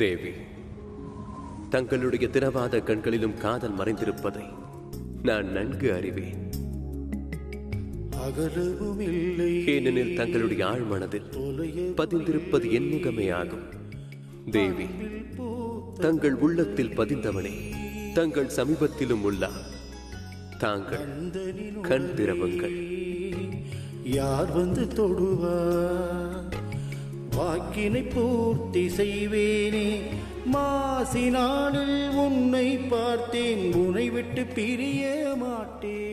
தேவி, தங்களுடைய திரவாத கண்களிலும் காதல் மறைந்திருப்பதை நான் நன்கு அறிவேன். ஏனெனில் தங்களுடைய ஆழ்மனதில் பதிந்திருப்பது என் முகமே ஆகும். தேவி, தங்கள் உள்ளத்தில் பதிந்தவனே தங்கள் சமீபத்திலும் உள்ளார். தாங்கள் கண் திறவுங்கள். யார் வந்து தொடுவார்? வாக்கினை பூர்த்தி செய்வேனே. மாசினாளில் உன்னை பார்த்தேன், உன்னை விட்டு பிரிய மாட்டேன்.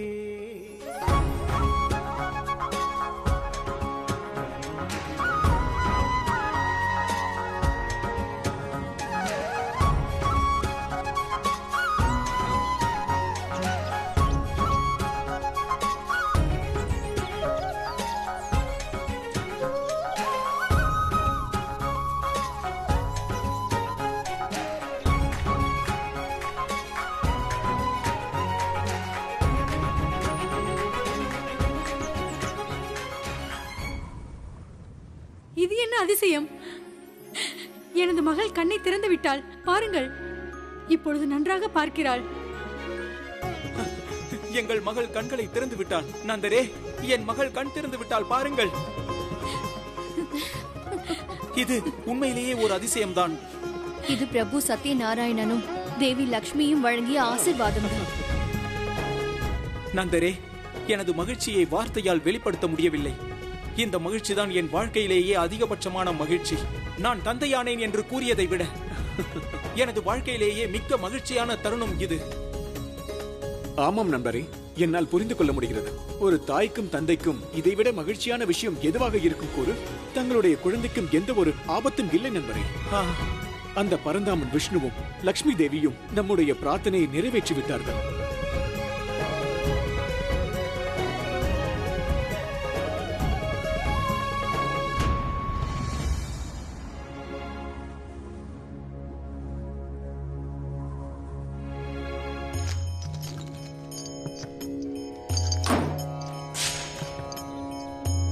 இது என்ன அதிசயம்! எனது மகள் கண்ணை திறந்து விட்டாள். பாருங்கள், இப்பொழுது நன்றாக பார்க்கிறாள். எங்கள் மகள் கண்களை திறந்து விட்டாள். நந்தரே, என் மகள் கண் திறந்து விட்டாள், பாருங்கள். இது உண்மையிலேயே ஒரு அதிசயம்தான். இது பிரபு சத்யநாராயணனும் தேவி லக்ஷ்மியும் வழங்கிய ஆசீர்வாதம் தான். நந்தரே, எனது மகிழ்ச்சியை வார்த்தையால் வெளிப்படுத்த முடியவில்லை. இந்த மகிழ்ச்சி தான் என் வாழ்க்கையிலேயே அதிகபட்சமான மகிழ்ச்சி. நான் தந்தையானேன் என்று கூறியதை விட எனது வாழ்க்கையிலேயே மிக்க மகிழ்ச்சியான தருணம் இது. ஆமாம் நண்பரே, என்னால் புரிந்து கொள்ள முடிகிறது. ஒரு தாய்க்கும் தந்தைக்கும் இதைவிட மகிழ்ச்சியான விஷயம் எதுவாக இருக்கும் கூறு? தங்களுடைய குழந்தைக்கும் எந்த ஒரு ஆபத்தும் இல்லை நண்பரே. அந்த பரந்தாமன் விஷ்ணுவும் லக்ஷ்மி தேவியும் நம்முடைய பிரார்த்தனையை நிறைவேற்றி விட்டார்கள்.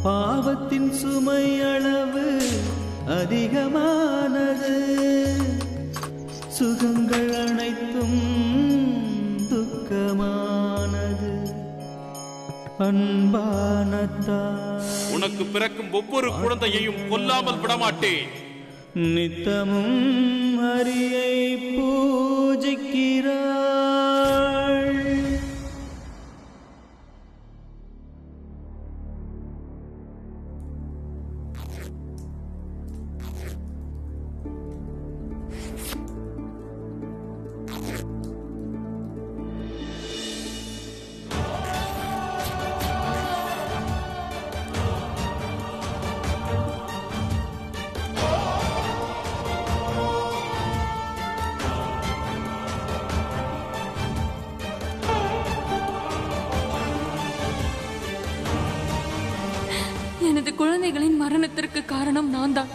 பாவத்தின் சுமை அளவு அதிகமானது, சுகங்கள் அனைத்தும் துக்கமானது. அன்பான தாய், உனக்கு பிறக்கும் ஒவ்வொரு குழந்தையையும் கொல்லாமல் விடமாட்டேன். நித்தமும் ஹரியை பூஜிக்கிறாள். எனது குழந்தைகளின் மரணத்திற்கு காரணம் நான் தான்.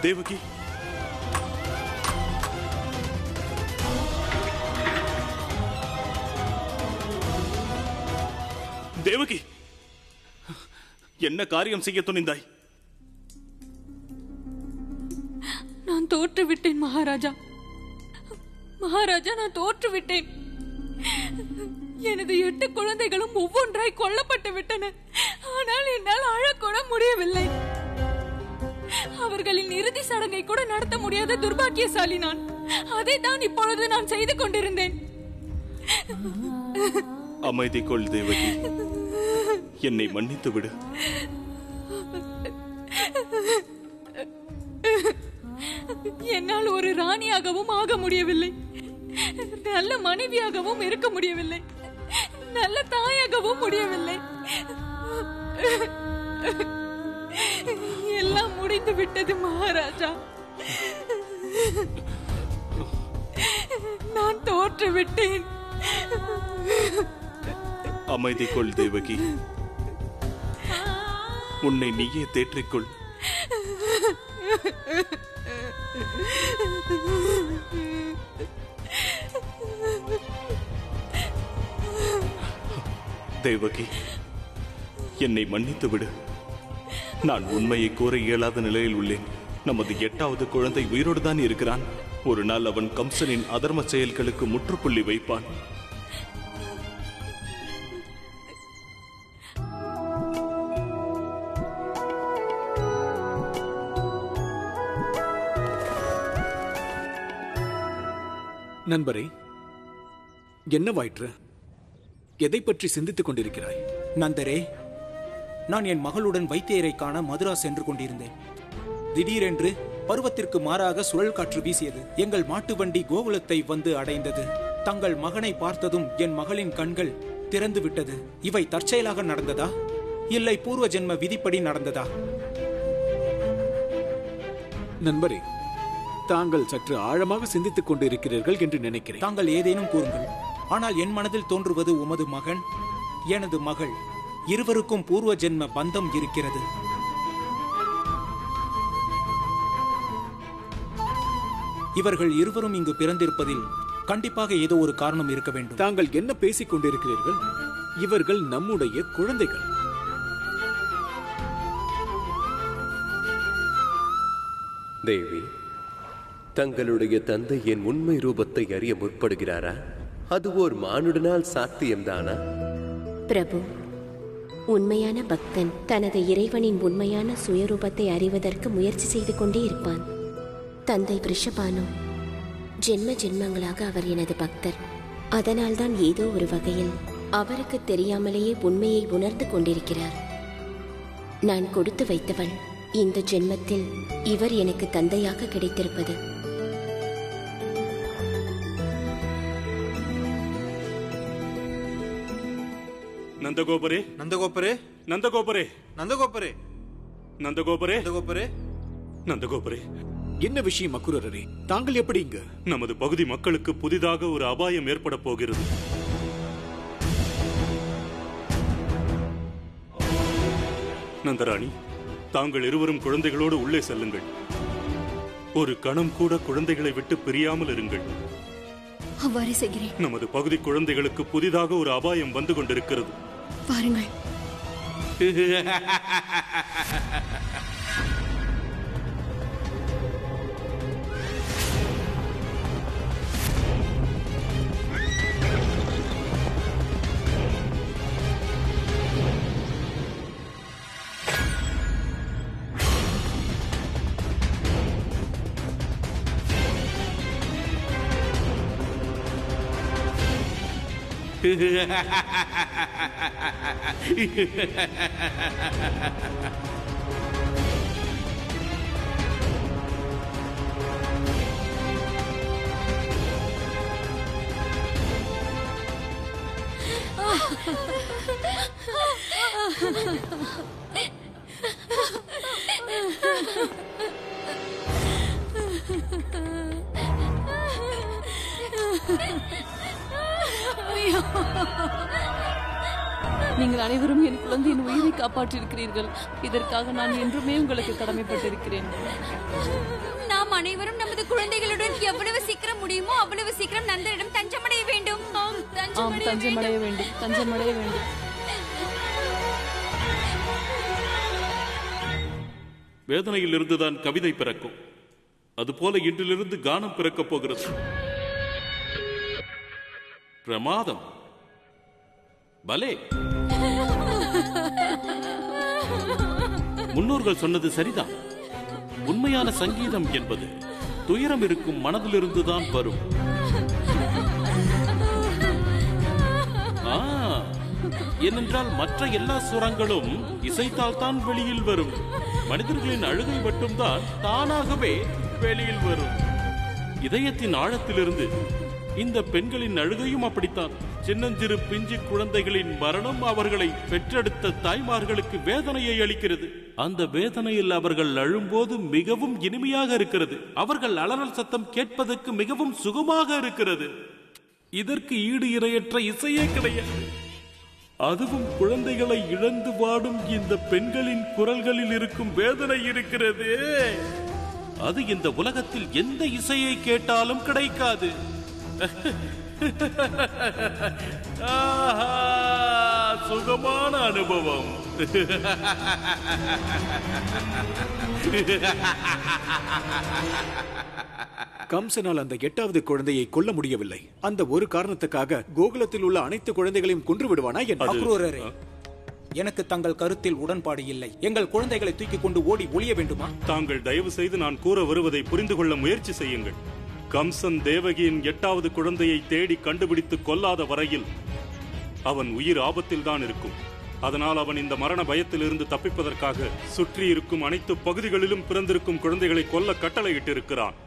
தேவகி, தேவகி, என்ன காரியம் செய்ய துணிந்தாய்? நான் தோற்றுவிட்டேன் மகாராஜா. மகாராஜா, நான் தோற்றுவிட்டேன். எனது 8 குழந்தைகளும் ஒவ்வொன்றாய் கொல்லப்பட்டு விட்டன. ஆனால் என்னால் அழக்கூட முடியவில்லை. அவர்களின் இறுதி சடங்கை கூட நடத்த முடியாத துர்பாக்கியசாலி நான். அதை தான் இப்பொழுது நான் செய்து கொண்டிருந்தேன். அமைதி கொள் தேவகி, என்னை மன்னித்து விடு. என்னால் ஒரு ராணியாகவும் ஆக முடியவில்லை, நல்ல மனைவியாகவும் இருக்க முடியவில்லை, நல்ல தாயாகவும் முடியவில்லை. எல்லாம் முடிந்து விட்டது மகாராஜா. நான் தோற்று விட்டேன். அமைதி கொள் தேவகி, உன்னை நீயே தேற்றிக்கொள். தேவகி, என்னை மன்னித்து விடு. நான் உண்மையை கூற இயலாத நிலையில் உள்ளேன். நமது 8வது குழந்தை உயிரோடு தான் இருக்கிறான். ஒரு நாள் அவன் கம்சனின் அதர்ம செயல்களுக்கு முற்றுப்புள்ளி வைப்பான். நண்பரே, என்னவாயிற்று? எதை பற்றி சிந்தித்துக் கொண்டிருக்கிறாய்? நந்தரே, நான் என் மகளுடன் வைத்தியரை காண மதுரா சென்று கொண்டிருந்தேன். திடீரென்று பருவத்திற்கு மாறாக சுழல் காற்று வீசியது. எங்கள் மாட்டு வண்டி கோகுலத்தை வந்து அடைந்தது. தங்கள் மகனை பார்த்ததும் என் மகளின் கண்கள் திறந்து விட்டது. இவை தற்செயலாக நடந்ததா, இல்லை பூர்வ ஜென்ம விதிப்படி நடந்ததா? நண்பரே, தாங்கள் சற்று ஆழமாக சிந்தித்துக் கொண்டிருக்கிறீர்கள் என்று நினைக்கிறேன். தாங்கள் ஏதேனும் கூறுங்கள். ஆனால் என் மனதில் தோன்றுவது உமது மகன், எனது மகள், இருவருக்கும் பூர்வ ஜென்ம பந்தம் இருக்கிறது. இவர்கள் இருவரும் இங்கு பிறந்திருப்பதில் கண்டிப்பாக ஏதோ ஒரு காரணம் இருக்க வேண்டும். தாங்கள் என்ன பேசிக் கொண்டிருக்கிறீர்கள்? இவர்கள் நம்முடைய குழந்தைகள். தேவி, தங்களுடைய தந்தை என் உண்மை ரூபத்தை அறிய முற்படுகிறாரா? அது ஓர் மானுடனால் சாத்தியம்தானா? பிரபு, உண்மையான பக்தன் தனது இறைவனின் உண்மையான சுயரூபத்தை அறிவதற்கு முயற்சி செய்து கொண்டே இருப்பான். தந்தை ரிஷபானு ஜென்ம ஜென்மங்களாக அவர் எனது பக்தர். அதனால்தான் ஏதோ ஒரு வகையில் அவருக்கு தெரியாமலேயே உண்மையை உணர்ந்து கொண்டிருக்கிறார். நான் கொடுத்து வைத்தவள். இந்த ஜென்மத்தில் இவர் எனக்கு தந்தையாக கிடைத்திருப்பது. நந்தகோபரே, நந்தகோபரே, நந்தகோபரே, நந்தகோபரே, நந்தகோபரே, நந்தகோபரே, நந்தகோபரே. என்ன விஷயம் அக்குரரே? தாங்கள் எப்படி இங்கு? நமது பகுதி மக்களுக்கு புதிதாக ஒரு அபாயம் ஏற்பட போகிறது. நந்தராணி, தாங்கள் இருவரும் குழந்தைகளோடு உள்ளே செல்லுங்கள். ஒரு கணம் கூட குழந்தைகளை விட்டு பிரியாமல் இருங்கள். அவ்வாறு செய்கிறேன். நமது பகுதி குழந்தைகளுக்கு புதிதாக ஒரு அபாயம் வந்து கொண்டிருக்கிறது. பாருங்கள். நீங்கள் அனைவரும் என் குழந்தையின் உயிரை காப்பாற்றியிருக்கிறீர்கள். இதற்காக நான் என்றுமே உங்களுக்கு கடமைப்பட்டிருக்கிறேன். நாம் அனைவரும் நமது குழந்தைகளுடன் எவ்வளவு சீக்கிரம் முடியுமோ அவ்வளவு சீக்கிரம் நந்தனிடம் தஞ்சமடைய வேண்டும். தஞ்சமடைய வேண்டும், தஞ்சமடைய வேண்டும். வேதனையில் இருந்துதான் கவிதை பிறக்கும். அதுபோல இன்றிலிருந்து கானம் பிறக்கப் போகிறது. பிரமாதம். பலே, முன்னோர்கள் சொன்னது சரிதான். உண்மையான சங்கீதம் என்பது துயரம் இருக்கும் மனதிலிருந்துதான் வரும். ஏனென்றால் மற்ற எல்லா சுரங்களும் இசைத்தால் தான் வெளியில் வரும். மனிதர்களின் அழுகை மட்டும்தான் தானாகவே வெளியில் வரும். இதயத்தின் ஆழத்திலிருந்து இந்த பெண்களின் அழுகையும் அப்படித்தான். சின்னஞ்சிறு பிஞ்சு குழந்தைகளின் மரணம் அவர்களை பெற்றெடுத்த தாய்மார்களுக்கு வேதனையை அளிக்கிறது. அந்த வேதனையில் அவர்கள் அழும்போது மிகவும் இனிமையாக இருக்கிறது. அவர்கள் அலறல் சத்தம் கேட்பதற்கு மிகவும் சுகமாக இருக்கிறது. இதற்கு ஈடு இணையற்ற இசையே கிடையாது. அதுவும் குழந்தைகளை இழந்து வாடும் இந்த பெண்களின் குரல்களில் இருக்கும் வேதனை இருக்கிறது. அது இந்த உலகத்தில் எந்த இசையை கேட்டாலும் கிடைக்காது. சுகமான அனுபவம். கம்சனால் அந்த 8வது குழந்தையை கொல்ல முடியவில்லை. அந்த ஒரு காரணத்துக்காக கோகுலத்தில் உள்ள அனைத்து குழந்தைகளையும் கொன்று விடுவானா? அக்ரூரரே, எனக்கு தங்கள் கருத்தில் உடன்பாடு இல்லை. எங்கள் குழந்தைகளை தூக்கி கொண்டு ஓடி ஒளிய வேண்டுமா? தாங்கள் தயவு செய்து நான் கூற வருவதை புரிந்து கொள்ள முயற்சி செய்யுங்கள். கம்சன் தேவகியின் 8வது குழந்தையை தேடி கண்டுபிடித்து கொல்லாத வரையில் அவன் உயிர் ஆபத்தில் தான் இருக்கும். அதனால் அவன் இந்த மரண பயத்திலிருந்து தப்பிப்பதற்காக சுற்றி இருக்கும் அனைத்து பகுதிகளிலும் பிறந்திருக்கும் குழந்தைகளை கொல்ல கட்டளையிட்டு இருக்கிறான்.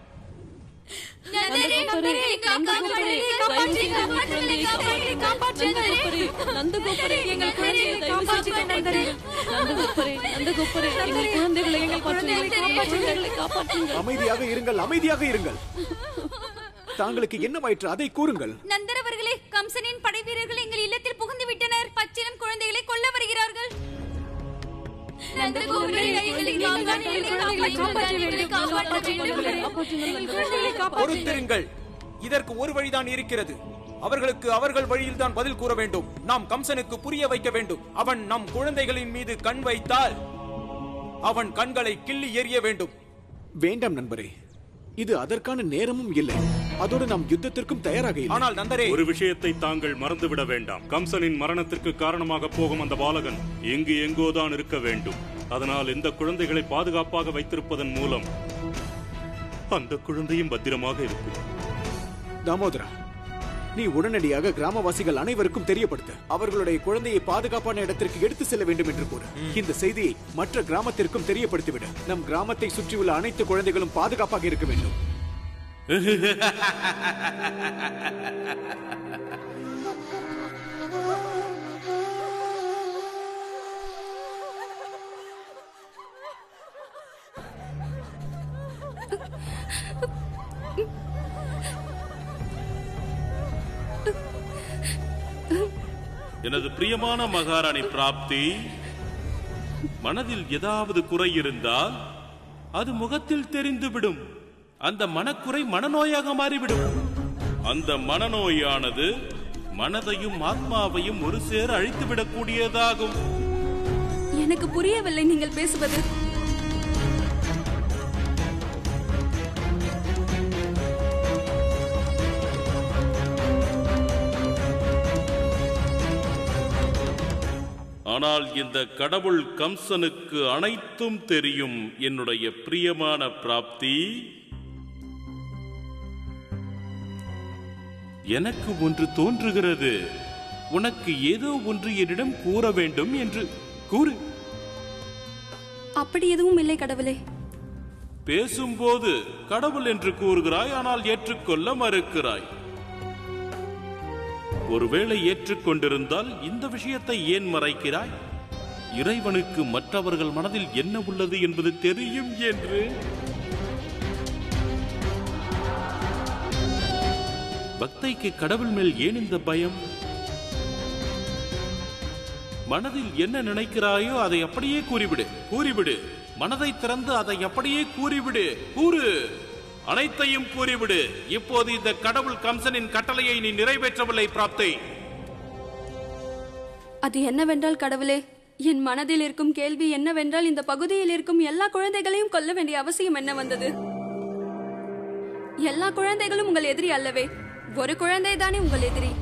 அமைதியாக இருங்கள், அமைதியாக இருங்கள். தாங்களுக்கு என்னவாயிற்று அதை கூறுங்கள். நந்தர் அவர்களே, கம்சனின் படை வீரர்கள் எங்கள் இல்லத்தில் புகுந்து விட்டனர். பச்சிலம் குழந்தைகளை கொல்ல வருகிறார்கள். பொறுத்திருங்கள். இதற்கு ஒரு வழிதான் இருக்கிறது. அவர்களுக்கு அவர்கள் வழியில் தான் பதில் கூற வேண்டும். நாம் கம்சனுக்கு புரிய வைக்க வேண்டும். அவன் நம் குழந்தைகளின் மீது கண் வைத்தால் அவன் கண்களை கிள்ளி எறிய வேண்டும். வேண்டாம் நண்பரே, இது அதற்கான நேரமும் இல்லை. அதோடு நாம் யுத்தத்திற்கும் தயாராக இல்லை. ஆனால் நந்தரே, ஒரு விஷயத்தை தாங்கள் மறந்துவிட வேண்டாம். கம்சனின் மரணத்திற்கு காரணமாக போகும் அந்த பாலகன் எங்கு எங்கோதான் இருக்க வேண்டும். அதனால் இந்த குழந்தைகளை பாதுகாப்பாக வைத்திருப்பதன் மூலம் அந்த குழந்தையும் பத்திரமாக இருக்கும். தாமோதரா, நீ உடனடியாக கிராமவாசிகள் அனைவருக்கும் தெரியப்படுத்த அவர்களுடைய குழந்தையை பாதுகாப்பான இடத்திற்கு எடுத்து செல்ல வேண்டும் என்று கூறு. இந்த செய்தியை மற்ற கிராமத்திற்கும் தெரியப்படுத்திவிட. நம் கிராமத்தை சுற்றியுள்ள அனைத்து குழந்தைகளும் பாதுகாப்பாக இருக்க வேண்டும். எனது பிரியமான மகாராணி பிராப்தி, மனதில் ஏதாவது குறை இருந்தால் அது முகத்தில் தெரிந்துவிடும். அந்த மனக்குறை மனநோயாக மாறிவிடும். அந்த மனநோயானது மனதையும் ஆத்மாவையும் ஒரு சேர அழித்துவிடக் கூடியதாகும். எனக்கு புரியவில்லை நீங்கள் பேசுவது. ஆனால் இந்த கடவுள் கம்சனுக்கு அனைத்தும் தெரியும். என்னுடைய பிரியமான பிராப்தி, எனக்கு ஒன்று தோன்றுகிறது. உனக்கு ஏதோ ஒன்று என்னிடம் கூற வேண்டும் என்று. கூறு. அப்படி எதுவும் இல்லை கடவுளே. பேசும்போது கடவுள் என்று கூறுகிறாய், ஆனால் ஏற்றுக்கொள்ள மறுக்கிறாய். ஒருவேளை ஏற்றுக்கொண்டிருந்தால் இந்த விஷயத்தை ஏன் மறைக்கிறாய்? இறைவனுக்கு மற்றவர்கள் மனதில் என்ன உள்ளது என்பது தெரியும் என்று. பக்தைக்கு கடவுள் மேல் ஏன் இந்த பயம்? மனதில் என்ன நினைக்கிறாயோ அதை அப்படியே கூறிவிடு. மனதை திறந்து அதை அப்படியே கூறிவிடு. கூறு, அனைத்தையும் கூறிவிடு. இப்போது இந்த கடவுள் கம்சனின் கட்டளையை நீ நிறைவேற்றவில்லை பிராப்தை. அது என்னவென்றால் கடவுளே, என் மனதில் இருக்கும் கேள்வி என்னவென்றால், இந்த பகுதியில் இருக்கும் எல்லா குழந்தைகளையும் கொல்ல வேண்டிய அவசியம் என்ன வந்தது? எல்லா குழந்தைகளும் உங்கள் எதிரி அல்லவே. ஒரு குழந்தை தானே உங்கள் எதிரி.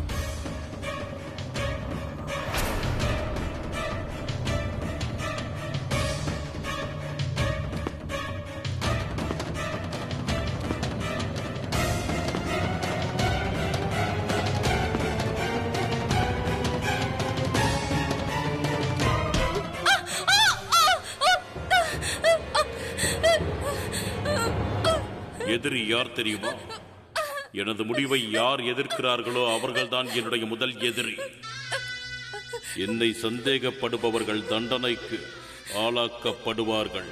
எதிரி யார் தெரியுமா? எனது முடிவை யார் எதிர்க்கிறார்களோ அவர்கள்தான் என்னுடைய முதல் எதிரி. என்னை சந்தேகப்படுபவர்கள் தண்டனைக்கு ஆளாக்கப்படுவார்கள்.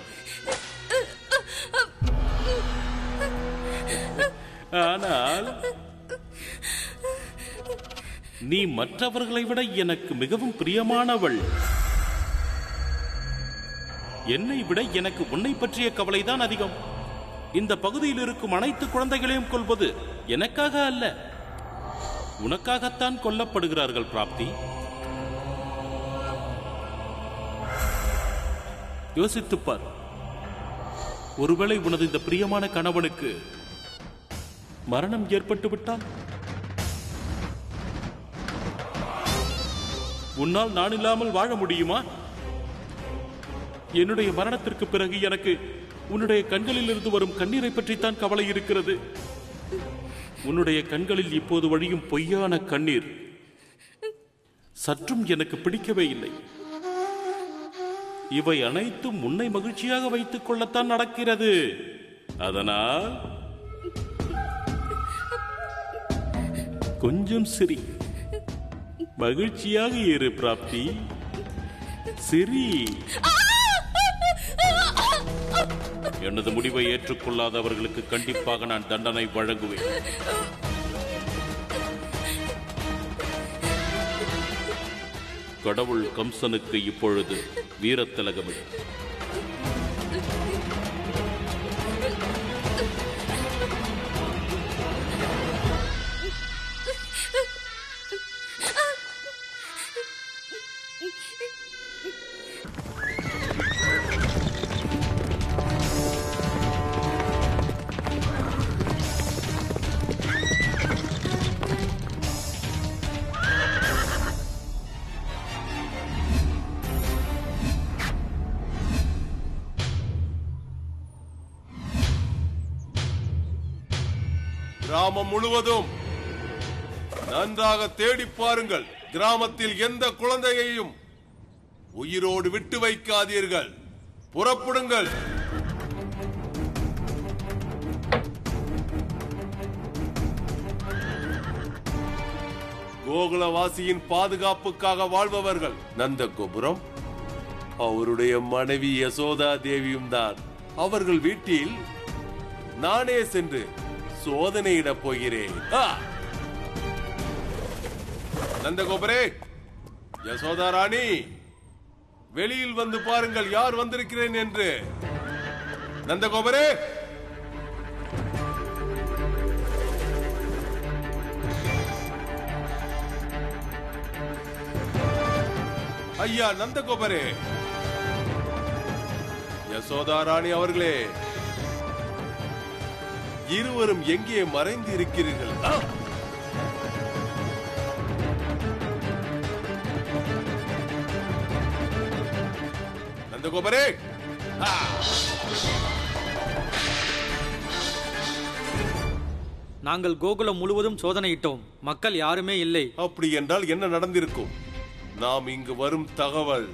ஆனால் நீ மற்றவர்களை விட எனக்கு மிகவும் பிரியமானவள். என்னை விட எனக்கு உன்னை பற்றிய கவலைதான் அதிகம். இந்த பகுதியில் இருக்கும் அனைத்து குழந்தைகளையும் கொல்வது எனக்காக அல்ல, உனக்காகத்தான் கொல்லப்படுகிறார்கள் பிராப்தி. யோசித்துப்பார். ஒருவேளை உனது இந்த பிரியமான கணவனுக்கு மரணம் ஏற்பட்டு விட்டால் உன்னால் நான் இல்லாமல் வாழ முடியுமா? என்னுடைய மரணத்திற்கு பிறகு எனக்கு உன்னுடைய கண்களில் இருந்து வரும் கண்ணீரை பற்றித்தான் கவலை இருக்கிறது. உன்னுடைய கண்களில் இப்போது வழியும் பொய்யான கண்ணீர் சற்றும் எனக்கு பிடிக்கவே இல்லை. இவை அனைத்தும் உன்னை மகிழ்ச்சியாக வைத்துக் கொள்ளத்தான் நடக்கிறது. அதனால் கொஞ்சம் சிரி, மகிழ்ச்சியாக இரு பிராப்தி, சிரி. எனது முடிவை ஏற்றுக்கொள்ளாதவர்களுக்கு கண்டிப்பாக நான் தண்டனை வழங்குவேன். கடவுள் கம்சனுக்கு இப்பொழுது வீரத்திலகமிடு. கிராமம் முழுவதும் நன்றாக தேடி பாருங்கள். கிராமத்தில் எந்த குழந்தையையும் உயிரோடு விட்டு வைக்காதீர்கள். புறப்படுங்கள். கோகுலவாசியின் பாதுகாப்புக்காக வாழ்பவர்கள் நந்தகோபுரம், அவருடைய மனைவி யசோதா தேவியும் தான். அவர்கள் வீட்டில் நானே சென்று சோதனையிட போகிறேன். நந்தகோபரே, யசோதா ராணி, வெளியில் வந்து பாருங்கள் யார் வந்திருக்கிறேன் என்று. நந்தகோபரே, ஐயா நந்தகோபரே, யசோதா ராணி அவர்களே, இருவரும் எங்கே மறைந்து இருக்கிறீர்கள்? நந்தகோபரே, நாங்கள் கோகுலம் முழுவதும் சோதனையிட்டோம், மக்கள் யாருமே இல்லை. அப்படி என்றால் என்ன நடந்திருக்கும்? நாம் இங்கு வரும் தகவல்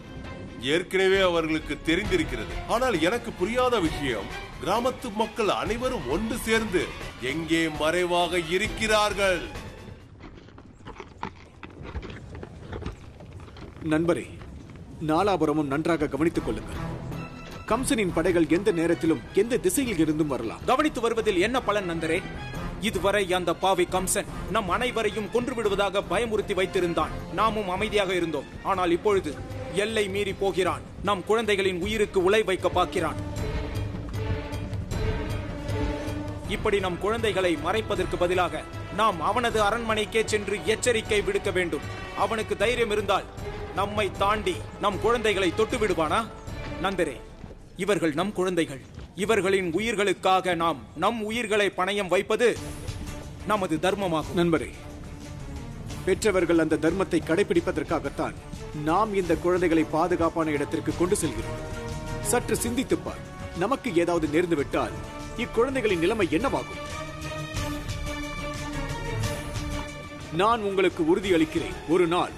ஏற்கனவே அவர்களுக்கு தெரிந்திருக்கிறது. ஆனால் எனக்கு புரியாத விஷயம், கிராமத்து மக்கள் அனைவரும் ஒன்று சேர்ந்து எங்கே மறைவாக இருக்கிறார்கள்? நண்பரே, நாலாபுரமும் நன்றாக கவனித்துக் கொள்ளுங்கள். கம்சனின் படைகள் எந்த நேரத்திலும் எந்த திசையில் இருந்தும் வரலாம். கவனித்து வருவதில் என்ன பலன் நந்தரே? இதுவரை அந்த பாவி கம்சன் நம் அனைவரையும் கொன்று விடுவதாக பயமுறுத்தி வைத்திருந்தான். நாமும் அமைதியாக இருந்தோம். ஆனால் இப்பொழுது எல்லை மீறி போகிறான். நம் குழந்தைகளின் உயிருக்கு உலை வைக்க பார்க்கிறான். இப்படி நம் குழந்தைகளை மறைப்பதற்கு பதிலாக நாம் அவனது அரண்மனைக்கே சென்று எச்சரிக்கை விடுக்க வேண்டும். அவனுக்கு தைரியம் இருந்தால் நம்மை தாண்டி நம் குழந்தைகளை தொட்டு விடுவானா? நண்பரே, இவர்கள் நம் குழந்தைகள். இவர்களின் உயிர்களுக்காக நாம் நம் உயிர்களை பணயம் வைப்பது நமது தர்மமாகும். நண்பரே, பெற்றவர்கள் அந்த தர்மத்தை கடைபிடிப்பதற்காகத்தான் நாம் இந்த குழந்தைகளை பாதுகாப்பான இடத்திற்கு கொண்டு செல்கிறோம். சற்று சிந்தித்துப்பார். நமக்கு ஏதாவது நேர்ந்துவிட்டால் இக்குழந்தைகளின் நிலைமை என்னவாகும்? நான் உங்களுக்கு உறுதியளிக்கிறேன், ஒரு நாள்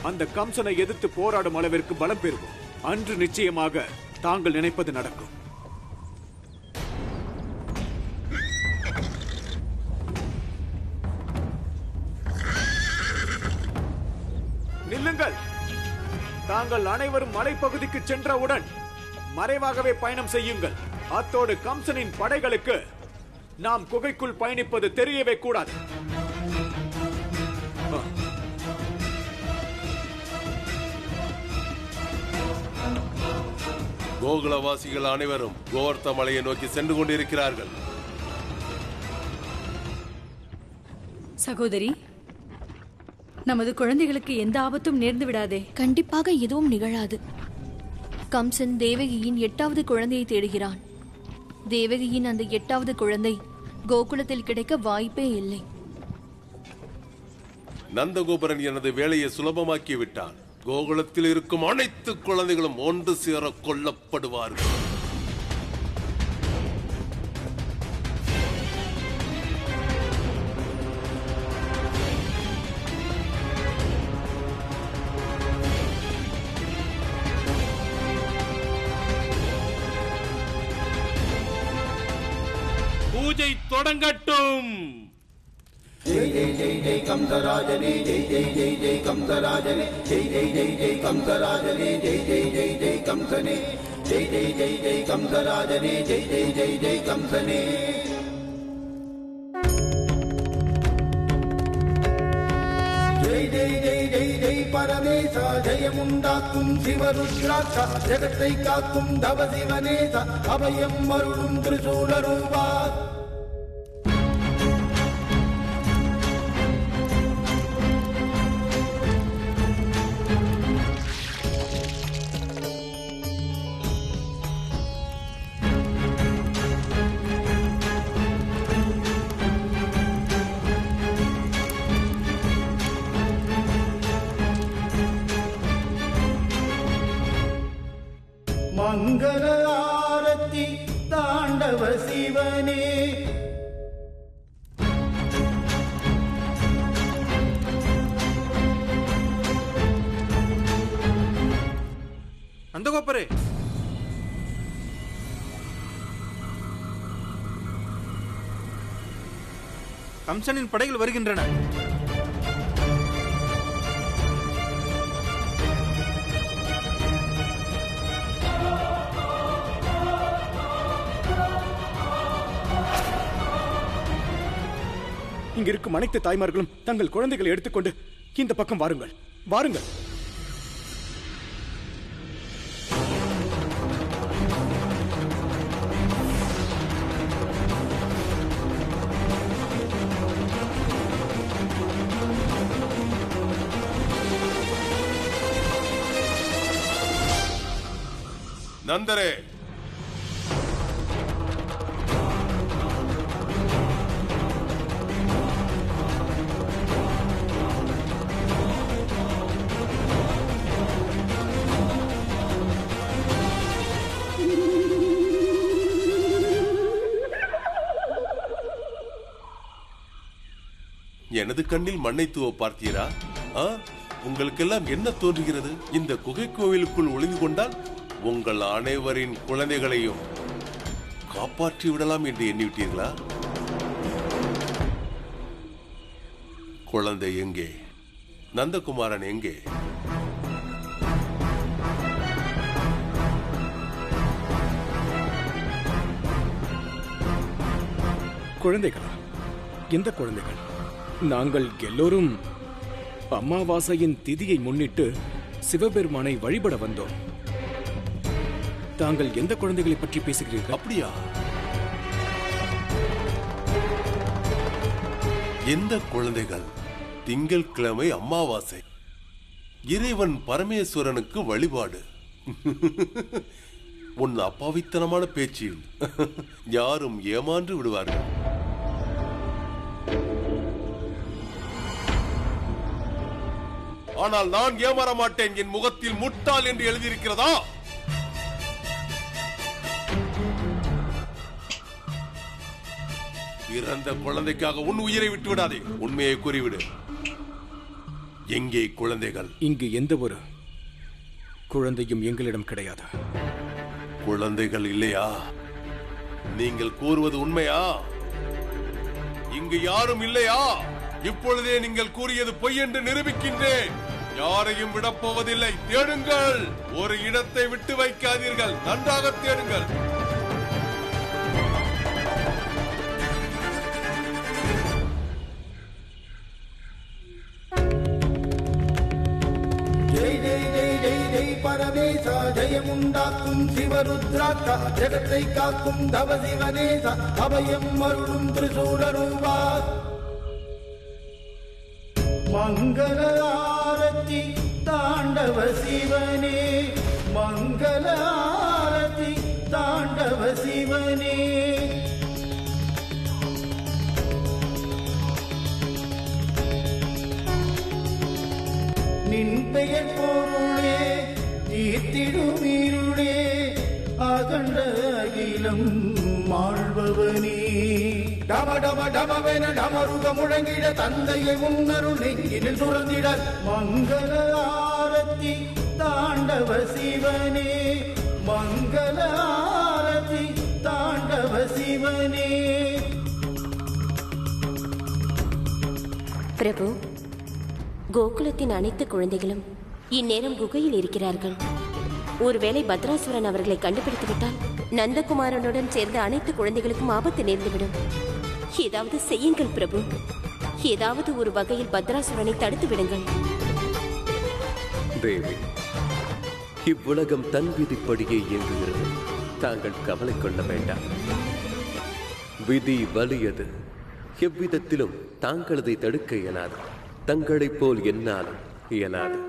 அந்த கம்சனை எதிர்த்து போராடும் அளவிற்கு பலம் பெறுவோம். அன்று நிச்சயமாக தாங்கள் நினைப்பது நடக்கும். தாங்கள் அனைவரும் மலைப்பகுதிக்கு சென்றவுடன் மறைவாகவே பயணம் செய்யுங்கள். அத்தோடு கம்சனின் படைகளுக்கு நாம் குகைக்குள் பயணிப்பது தெரியவே கூடாது. கோகுலவாசிகள் அனைவரும் கோவர்த்த மலையை நோக்கி சென்று கொண்டிருக்கிறார்கள். சகோதரி, நமது குழந்தைகளுக்கு எந்த ஆபத்தும் நேர்ந்து விடாதே. கண்டிப்பாக எதுவும் நிகழாது. கம்சன் தேவகியின் 8வது குழந்தையை தேடுகிறான். தேவகியின் அந்த 8வது குழந்தை கோகுலத்தில் கிடைக்க வாய்ப்பே இல்லை. நந்தகோபுரன் எனது வேலையை சுலபமாக்கி விட்டான். கோகுலத்தில் இருக்கும் அனைத்து குழந்தைகளும் ஒன்று சேர கொல்லப்படுவார்கள். பூஜை தொடங்கட்டும். जय जय जय जय कंसराजने जय जय जय जय कंसराजने जय जय जय जय कंसराजने जय जय जय जय कंसने जय जय जय जय कंसराजने जय जय जय जय कंसने जय जय जय जय जय परमेशा जयमुंडाक्कुम शिवरुद्राक्ष जगत्तै काक्कुम धव शिवनेश अभयं मरुडुं त्रिशूलरूपा मंगल आरती तांडव शिवने நந்தகோபரே, கம்சனின் படைகள் வருகின்றன. இங்க இருக்கும் அனைத்து தாய்மார்களும் தங்கள் குழந்தைகளை எடுத்துக்கொண்டு இந்த பக்கம் வாருங்கள், வாருங்கள். நந்தரே, எனது கண்ணில் மண்ணை தூவ பார்த்தீரா? உங்களுக்கெல்லாம் என்ன தோன்றுகிறது? இந்த குகை கோவிலுக்குள் ஒளிந்து கொண்டால் உங்கள் அனைவரின் குழந்தைகளையும் காப்பாற்றி விடலாம் என்று எண்ணிவிட்டீர்களா? குழந்தை எங்கே? நந்தகுமாரன் எங்கே? குழந்தைகளா? எந்த குழந்தைகள்? நாங்கள் எல்லோரும் அமாவாசையின் திதியை முன்னிட்டு சிவபெருமானை வழிபட வந்தோம். தாங்கள் எந்த குழந்தைகளை பற்றி பேசுகிறீர்கள்? அப்படியா? எந்த குழந்தைகள்? திங்கட்கிழமை அமாவாசை, இறைவன் பரமேஸ்வரனுக்கு வழிபாடு. உன் அப்பாவித்தனமான பேச்சில் யாரும் ஏமாந்து விடுவார்கள். ஆனால் நான் ஏமாற மாட்டேன். என் முகத்தில் முட்டாள் என்று எழுதியிருக்கிறதா? பிறந்த குழந்தைக்காக உன் உயிரை விட்டு விடாதே. உண்மையை கூறிவிடு. எங்கே குழந்தைகள்? இங்கு எந்த ஒரு குழந்தையும் எங்களிடம் கிடையாது. குழந்தைகள் இல்லையா? நீங்கள் கூறுவது உண்மையா? இங்கு யாரும் இல்லையா? இப்பொழுதே நீங்கள் கூறியது பொய் என்று நிரூபிக்கின்றேன். யாரையும் விடப்போவதில்லை. தேடுங்கள், ஒரு இடத்தை விட்டு வைக்காதீர்கள். நன்றாக தேடுங்கள். ஜெய் ஜெய் ஜெய் ஜெய் ஜெய் பரமேசா, ஜெயமுண்டாக்கும் சிவருத்ராக்கா, ஜெகத்தை காக்கும் தவ சிவனேசா, அபயம் அருளும் திரிசூலரூபா. மங்கள ஆரத்தி தாண்டவ சிவனே, மங்கள ஆரத்தி தாண்டவ சிவனே. நின் பெயர் பொருளே தீர்த்திடும் இருளே, அகண்ட அகிலம் மாழ்பவனே. டம டம டமவென டமருக முழங்கிட, தந்தையை முன்னருள் நெஞ்சினில் சுரந்திட. மங்கள ஆரத்தி தாண்டவ சிவனே, மங்கள ஆரத்தி தாண்டவ சிவனே. பிரபு, கோகுலத்தின் அனைத்து குழந்தைகளும் இந்நேரம் குகையில் இருக்கிறார்கள். ஒருவேளை பத்ராசுரன் அவர்களை கண்டுபிடித்துவிட்டால் நந்தகுமாரனுடன் சேர்ந்த அனைத்து குழந்தைகளுக்கும் ஆபத்து நேர்ந்துவிடும். ஏதாவது செய்யுங்கள் பிரபு, ஏதாவது ஒரு வகையில் பத்ராசுரனை தடுத்து விடுங்கள். தேவி, இவ்வுலகம் தன் விதிப்படியே இயங்குகிறது. தாங்கள் கவலை கொள்ள வேண்டாம். விதி வலியது. எவ்விதத்திலும் தாங்கள் அதை தடுக்க இயலாது. தங்களைப் போல் என்னாலும் இயலாது.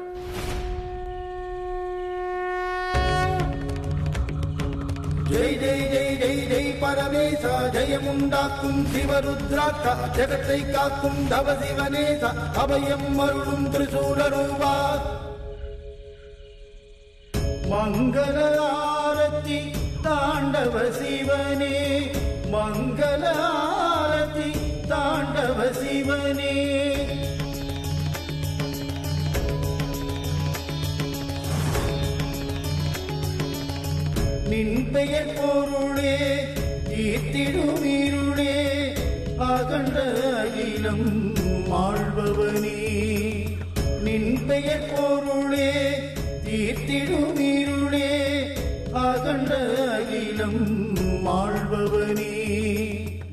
ஜெய் ஜெய் ஜெய் ஜெய் ஜெய் பரமேசா, ஜெயமுண்டாக்கும் சிவருத்ராக்கா, ஜெகத்தை காக்கும் தவ சிவனேசா, அபயம் அருளும் திரிசூலரூபா. மங்கள ஆரத்தி தாண்டவ சிவனே, மங்கள ஆரத்தி தாண்டவ சிவனே. நின் பெயர் பொருளே தீர்த்திடும் இருளே, அகண்ட அகிலம் மாழ்பவனே. நின் பெயர் பொருளே தீர்த்திடும் இருளே, அகண்ட அகிலம் மாழ்பவனே.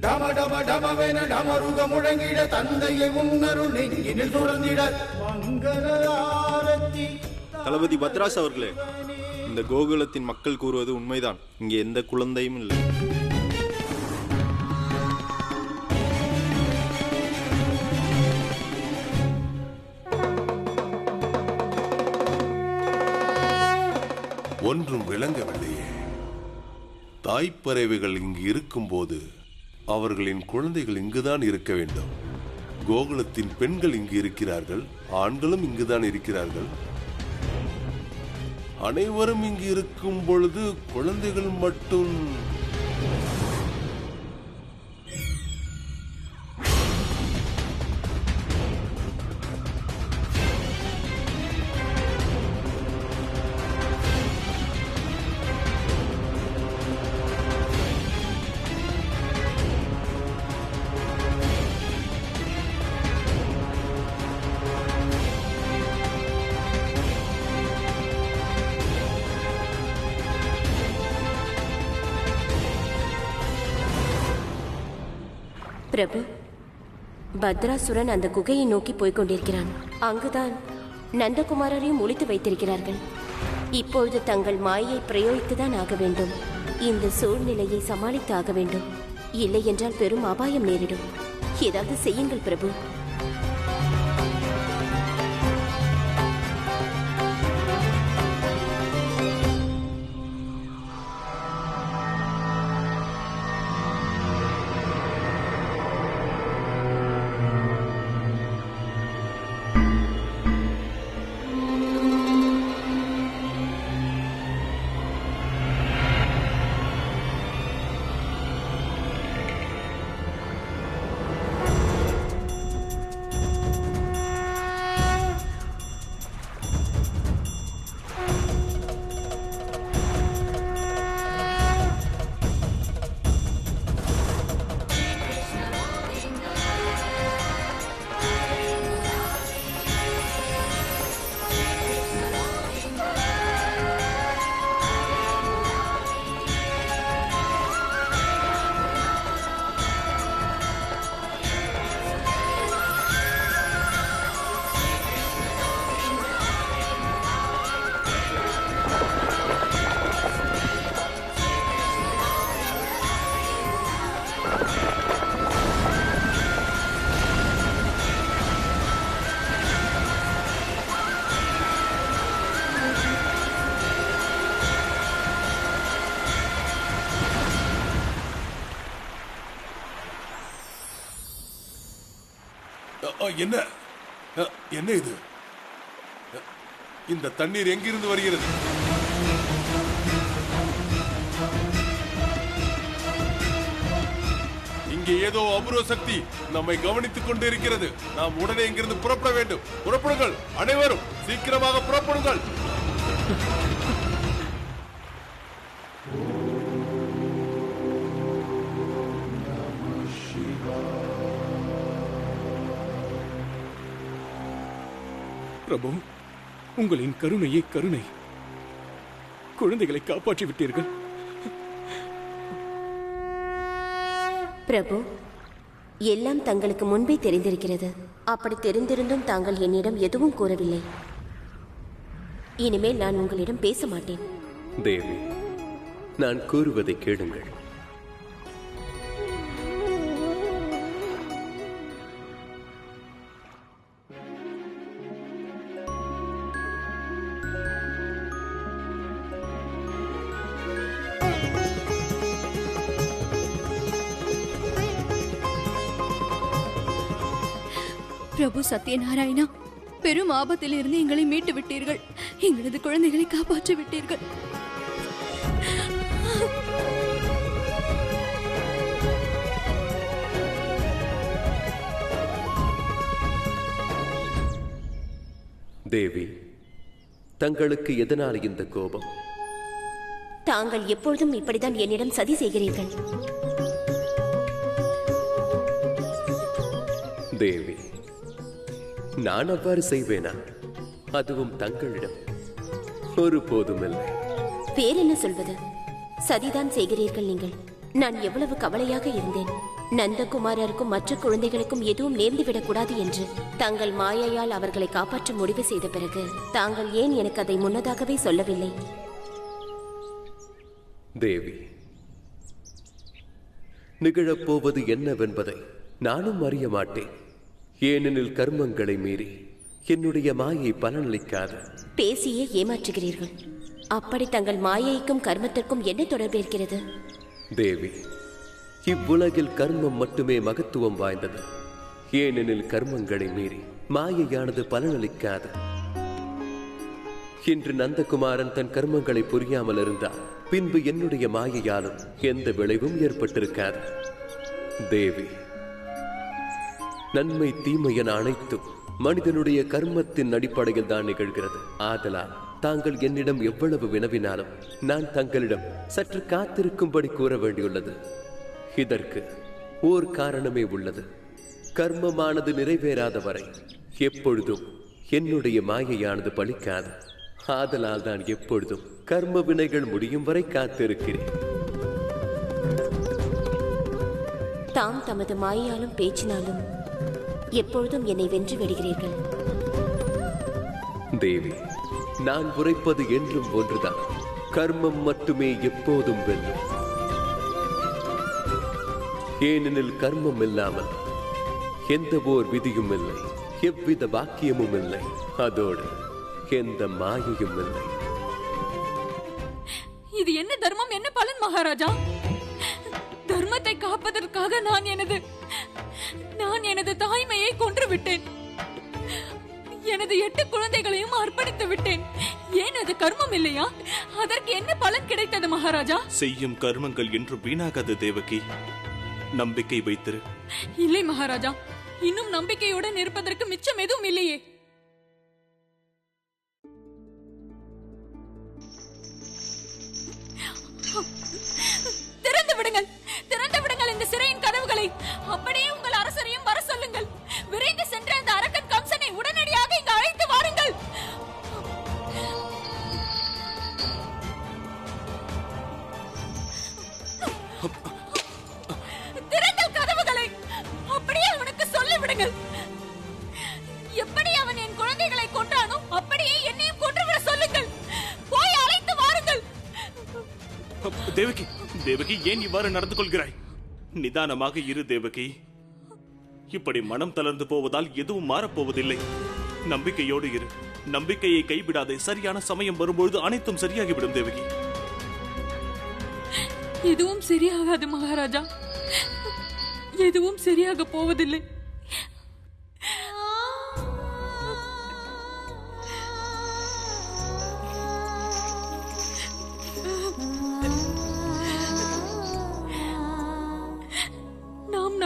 டம டம டமவென டமருக முழங்கிட, தந்தையை முன்னருள் நெஞ்சினில் சுரந்திட. மங்கள ஆரத்தி. தளபதி பத்ராஸ் அவர்களே, இந்த கோகுலத்தின் மக்கள் கூறுவது உண்மைதான். இங்கே எந்த குழந்தையும் இல்லை. ஒன்றும் விளங்கவில்லையே. தாய்ப்பறவைகள் இங்கு இருக்கும்போது அவர்களின் குழந்தைகள் இங்குதான் இருக்க வேண்டும். கோகுலத்தின் பெண்கள் இங்கு இருக்கிறார்கள், ஆண்களும் இங்குதான் இருக்கிறார்கள். அனைவரும் இங்கு இருக்கும் பொழுது குழந்தைகள் மட்டும் பிரபு, பத்ராசுரன் அந்த குகையை நோக்கி போய்க் கொண்டிருக்கிறான். அங்குதான் நந்தகுமாரரையும் ஒளித்து வைத்திருக்கிறார்கள். இப்பொழுது தங்கள் மாயை பிரயோகித்துதான் ஆக வேண்டும். இந்த சூழ்நிலையை சமாளித்து ஆக வேண்டும். இல்லை என்றால் பெரும் அபாயம் நேரிடும். ஏதாவது செய்யுங்கள் பிரபு. என்ன என்ன இது? இந்த தண்ணீர் எங்கிருந்து வருகிறது? இங்கே ஏதோ அபூர்வ சக்தி நம்மை கவனித்துக் கொண்டு இருக்கிறது. நாம் உடனே இங்கிருந்து புறப்பட வேண்டும். புறப்படுங்கள், அனைவரும் சீக்கிரமாக புறப்படுங்கள். பிரபு, உங்களின் கருணையே கருணை. குழந்தைகளை காப்பாற்றி விட்டீர்கள். பிரபு, எல்லாம் தங்களுக்கு முன்பே தெரிந்திருக்கிறது. அப்படி தெரிந்திருந்தும் தாங்கள் என்னிடம் எதுவும் கூறவில்லை. இனிமேல் நான் உங்களிடம் பேச மாட்டேன். தேவி, நான் கூறுவதை கேளுங்கள். பிரபு சத்யநாராயணா, பெரும் ஆபத்தில் இருந்து எங்களை மீட்டு விட்டீர்கள். எங்களது குழந்தைகளை காப்பாற்றி விட்டீர்கள். தேவி, தங்களுக்கு எதனால் இந்த கோபம்? தாங்கள் எப்பொழுதும் இப்படிதான் என்னிடம் சதி செய்கிறீர்கள். தேவி, நான் அவ்வாறு செய்வேனா? அதுவும் தங்களிடம் ஒருபோதும் இல்லை. வேறென்ன சொல்வது? சதிதான் செய்கிறீர்கள் நீங்கள். நான் எவ்வளவு கவலையாக இருந்தேன். நந்தகுமாரருக்கும் மற்ற குழந்தைகளுக்கும் எதுவும் நேர்ந்துவிடக் கூடாது என்று தாங்கள் மாயையால் அவர்களை காப்பாற்ற முடிவு செய்த பிறகு தாங்கள் ஏன் எனக்கு அதை முன்னதாகவே சொல்லவில்லை? தேவி, நிகழப்போவது என்னவென்பதை நானும் அறிய மாட்டேன். ஏனெனில் கர்மங்களை மீறி என்னுடைய மாயை பலனளிக்காது. பேசியே ஏமாற்றுகிறீர்கள். அப்படி தங்கள் மாயைக்கும் கர்மத்திற்கும் என்ன தொடர்பு இருக்கிறது? தேவி, இவ்வுலகில் கர்மம் மட்டுமே மகத்துவம் வாய்ந்தது. ஏனெனில் கர்மங்களை மீறி மாயையானது பலனளிக்காது. இன்று நந்தகுமாரன் தன் கர்மங்களை புரியாமல் இருந்தால் பின்பு என்னுடைய மாயையாலும் எந்த விளைவும் ஏற்பட்டிருக்காது. தேவி, நன்மை தீமை என அனைத்தும் மனிதனுடைய கர்மத்தின் அடிப்படையில் தான் நிகழ்கிறது. ஆதலால் தாங்கள் என்னிடம் எவ்வளவு வினவினாலும் நான் தங்களிடம் சற்று காத்திருக்கும்படி கூற வேண்டியுள்ளது. இதற்கு ஓர் காரணமே உள்ளது. கர்மமானது நிறைவேறாத வரை எப்பொழுதும் என்னுடைய மாயையானது பலிக்காது. ஆதலால் தான் எப்பொழுதும் கர்ம வினைகள் முடியும் வரை காத்திருக்கிறேன். தாம் தமது மாயாலும் பேச்சினாலும் எப்பொழுதும் என்னை வென்று விடுகிறீர்கள். தேவி, நான் உரைப்பது என்றும் ஒன்றுதான். கர்மம் மட்டுமே எப்போதும் வெல்லும். ஏனெனில் கர்மம் இல்லாமல் எந்த ஓர் விதியும் இல்லை, எவ்வித வாக்கியமும் இல்லை, அதோடு எந்த மாயையும் இல்லை. இது என்ன தர்மம், என்ன பலன் மகாராஜா? தர்மத்தை காப்பதற்காக நான் எனது தாய்மையை கொன்று விட்டேன். எனது 8 குழந்தைகளையும் அர்ப்பணித்து விட்டேன். ஏன் அது கர்மம் இல்லையா? அதற்கு என்ன பலன் கிடைத்தது மகாராஜா? செய்யும் கர்மங்கள் என்று வீணாகாது தேவகி. நம்பிக்கை வைத்திரு. இல்லை மகாராஜா, இன்னும் நம்பிக்கையுடன் இருப்பதற்கு மிச்சம் எதுவும் இல்லையே. திறந்து விடுங்கள், திறந்து விடுங்கள் இந்த சிறையின் கதவுகளை. அப்படியே உங்கள் அரசரையும் வர சொல்லுங்கள். விரைந்து சென்று அந்த அரக்கன் கம்சனை உடனடியாக இங்கு அழைத்து வாருங்கள். திறங்கள் கதவுகளை. அப்படியே அவனுக்கு சொல்லிவிடுங்கள். எப்படி அவன் என் குழந்தைகளை கொன்றானோ அப்படியே என்னையும் கொன்றுவிட சொல்லுங்கள். போய் அழைத்து வாருங்கள். தேவகி, தேவகி, ஏன் இவ்வாறு நடந்து கொள்கிறாய்? நிதானமாக இரு தேவகி. இப்படி மனம் தளர்ந்து போவதால் எதுவும் மாறப்போவதில்லை. நம்பிக்கையோடு இரு. நம்பிக்கையை கைவிடாதே. சரியான சமயம் வரும்பொழுது அனைத்தும் சரியாகிவிடும் தேவகி. எதுவும் சரியாகாது மகாராஜா. எதுவும் சரியாக போவதில்லை.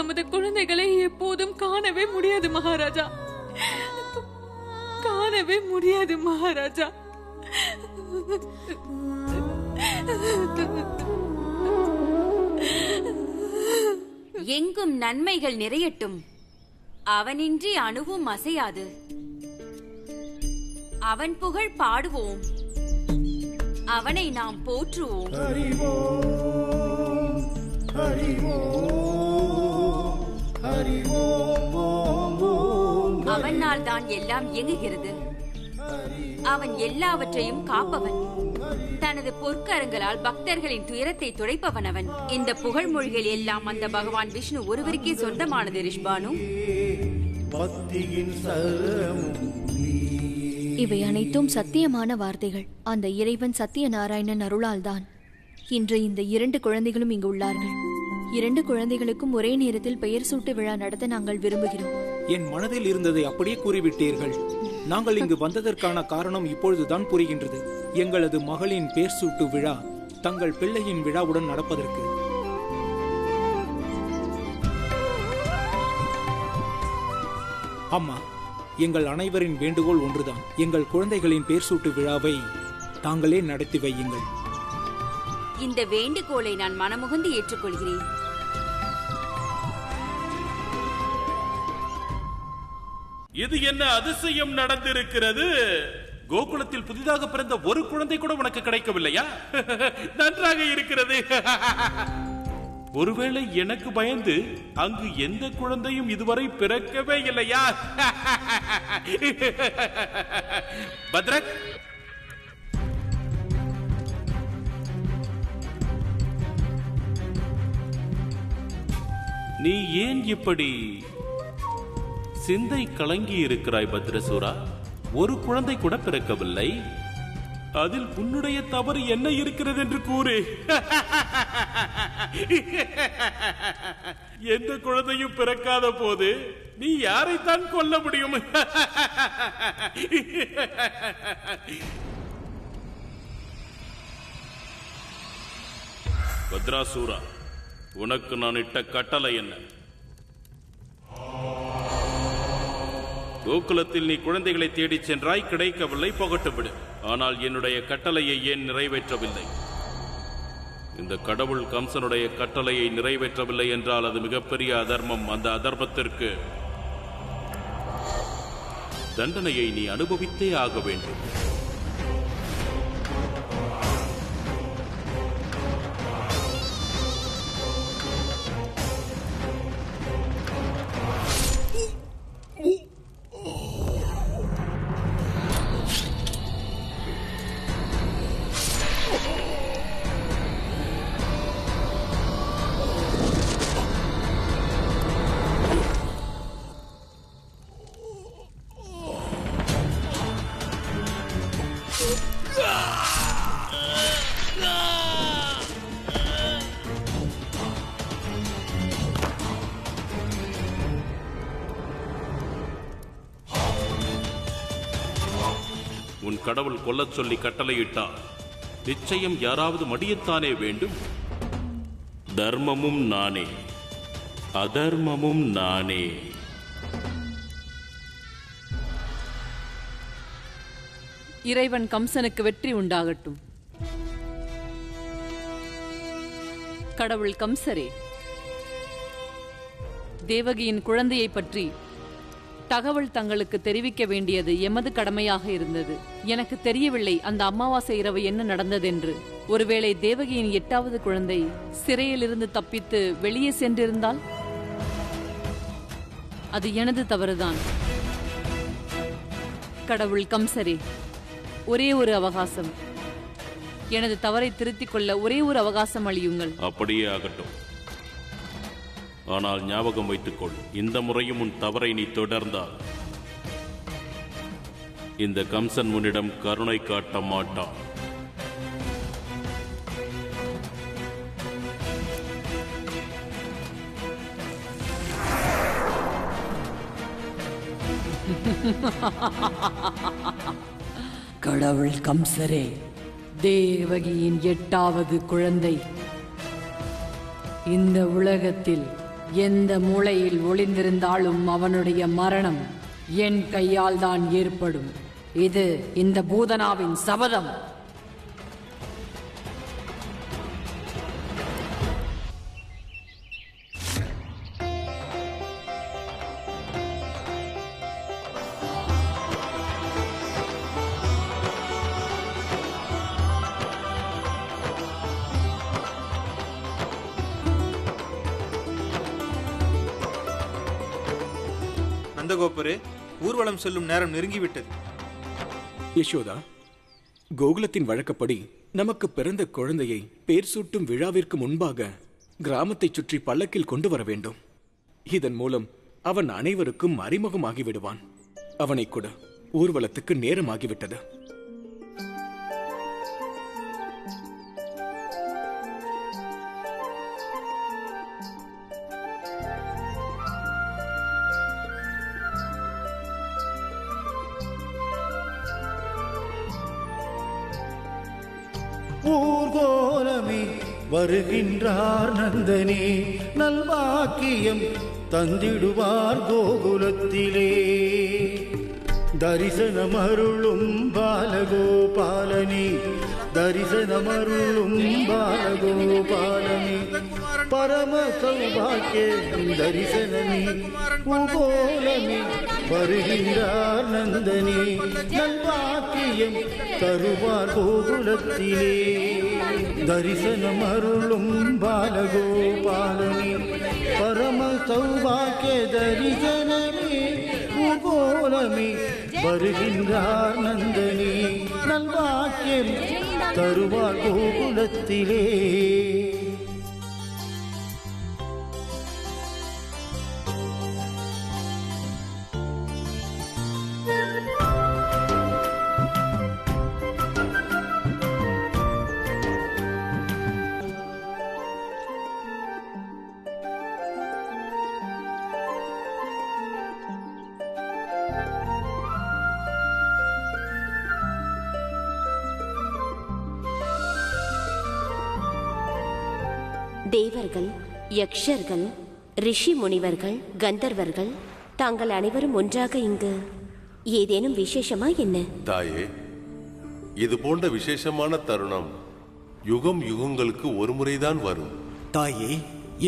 நமது குழந்தைகளை எப்போதும் காணவே முடியாது மகாராஜா, காணவே முடியாது மகாராஜா. எங்கும் நன்மைகள் நிறையட்டும். அவனின்றி அணுவும் அசையாது. அவன் புகழ் பாடுவோம், அவனை நாம் போற்றுவோம். அவனால் தான் எல்லாம் இயங்குகிறது. அவன் எல்லாவற்றையும் காப்பவன். தனது பொற்கரங்களால் பக்தர்களின் துயரத்தை துடைப்பவன் அவன். இந்த புகழ்மொழிகள் எல்லாம் அந்த பகவான் விஷ்ணு ஒருவருக்கே சொந்தமானது ரிஷ்பானு. இவை அனைத்தும் சத்தியமான வார்த்தைகள். அந்த இறைவன் சத்தியநாராயணன் அருளால் தான் இன்று இந்த 2 குழந்தைகளும் இங்கு உள்ளார்கள். 2 குழந்தைகளுக்கும் ஒரே நேரத்தில் பெயர் சூட்டு விழா நடத்த நாங்கள் விரும்புகிறோம். என் மனதில் இருந்ததை அப்படியே கூறிவிட்டீர்கள். நாங்கள் இங்கு வந்ததற்கான காரணம் இப்பொழுதுதான் புரிகின்றது. எங்களது மகளின் பேர் சூட்டு விழா தங்கள் பிள்ளையின் விழாவுடன் நடப்பதற்கு. அம்மா, எங்கள் அனைவரின் வேண்டுகோள் ஒன்றுதான். எங்கள் குழந்தைகளின் பேர் சூட்டு விழாவை தாங்களே நடத்தி வையுங்கள். இந்த வேண்டுகோளை நான் மனமுகந்து ஏற்றுக்கொள்கிறேன். இது என்ன அதிசயம் நடந்திருக்கிறது? கோகுலத்தில் புதிதாக பிறந்த ஒரு குழந்தை கூட உனக்கு கிடைக்கவில்லையா? நன்றாக இருக்கிறது. ஒருவேளை எனக்கு பயந்து அங்கு எந்த குழந்தையும் இதுவரை பிறக்கவே இல்லையா? பத்ரக், நீ ஏன் இப்படி சிந்தை கலங்கி இருக்கிறாய் பத்ரசூரா? ஒரு குழந்தை கூட பிறக்கவில்லை. அதில் உன்னுடைய தவறு என்ன இருக்கிறது என்று கூறு. எந்த குழந்தையும் பிறக்காத போது நீ யாரைத்தான் கொல்ல முடியும்? பத்ராசூரா, உனக்கு நான் இட்ட கட்டளை என்ன? கோகுலத்தில் நீ குழந்தைகளை தேடிச் சென்றாய், கிடைக்கவில்லை, போகட்டும் விடு. ஆனால் என்னுடைய கட்டளையை ஏன் நிறைவேற்றவில்லை? இந்த கடவுள் கம்சனுடைய கட்டளையை நிறைவேற்றவில்லை என்றால் அது மிகப்பெரிய அதர்மம். அந்த அதர்மத்திற்கு தண்டனையை நீ அனுபவித்தே ஆக வேண்டும். உன் கடவுள் கொல்லச் சொல்லி கட்டளையிட்டார். நிச்சயம் யாராவது மடியத்தானே வேண்டும். தர்மமும் நானே, அதர்மமும் நானே. இறைவன் கம்சனுக்கு வெற்றி உண்டாகட்டும். கடவுள் கம்சரே, தேவகியின் குழந்தையை பற்றி தகவல் தங்களுக்கு தெரிவிக்க வேண்டியது எமது கடமையாக இருந்தது. எனக்கு தெரியவில்லை அந்த அமாவாசை இரவு என்ன நடந்ததென்று. ஒருவேளை தேவகியின் 8வது குழந்தை சிறையிலிருந்து தப்பித்து வெளியே சென்றிருந்தால் அது எனது தவறுதான். கடவுள் கம்சரே, ஒரே ஒரு அவகாசம், எனது தவறை திருத்திக் கொள்ள ஒரே ஒரு அவகாசம் அளியுங்கள். அப்படியே ஆகட்டும். ஆனால் ஞாபகம் வைத்துக்கொள், இந்த முறையும் உன் தவறை நீ தொடர்ந்தால் இந்த கம்சன் உன்னிடம் கருணை காட்ட மாட்டான். கடவுள் கம்சரே, தேவகியின் 8வது குழந்தை இந்த உலகத்தில் எந்த மூலையில் ஒளிந்திருந்தாலும் அவனுடைய மரணம் என் கையால் தான் ஏற்படும். இது இந்த பூதனாவின் சபதம். நந்தகோபரே, ஊர்வலம் செல்லும் நேரம் நெருங்கிவிட்டது. யசோதா, கோகுலத்தின் வழக்கப்படி நமக்கு பிறந்த குழந்தையை பேர் சூட்டும் விழாவிற்கு முன்பாக கிராமத்தைச் சுற்றி பல்லக்கில் கொண்டு வர வேண்டும். இதன் மூலம் அவன் அனைவருக்கும் அறிமுகமாகி விடுவான். அவனை கூட ஊர்வலத்துக்கு நேரமாகிவிட்டது. ஊர்கோலமே வருகின்றார் நந்தனே, நல்வாக்கியம் தந்திடுவார் கோகுலத்திலே. தரிசனமருளும் பாலகோபாலனே, தரிசனமருளும் பாலகோபாலனே, பரம சௌபாக்கிய தரிசனமே. பூகோலமே வருகின்றார் நந்தனே, நல்வாக்கியம் தருவார் கோகுலத்திலே. தரிசனமருளும் பாலகோபாலனே, பரம சௌபாக்கிய தரிசனமே. பூகோலமே வருகின்றார் நந்தனே, நல்வாக்கியம் தருவார் கோகுலத்திலே. தேவர்கள், யக்ஷர்கள், ரிஷி முனிவர்கள், கந்தர்வர்கள் தாங்கள் அனைவரும் ஒன்றாக இங்கு ஏதேனும் விசேஷமா என்ன? தாயே, இது போன்ற விசேஷமான தருணம் யுகம் யுகங்களுக்கு ஒரு முறைதான் வரும். தாயே,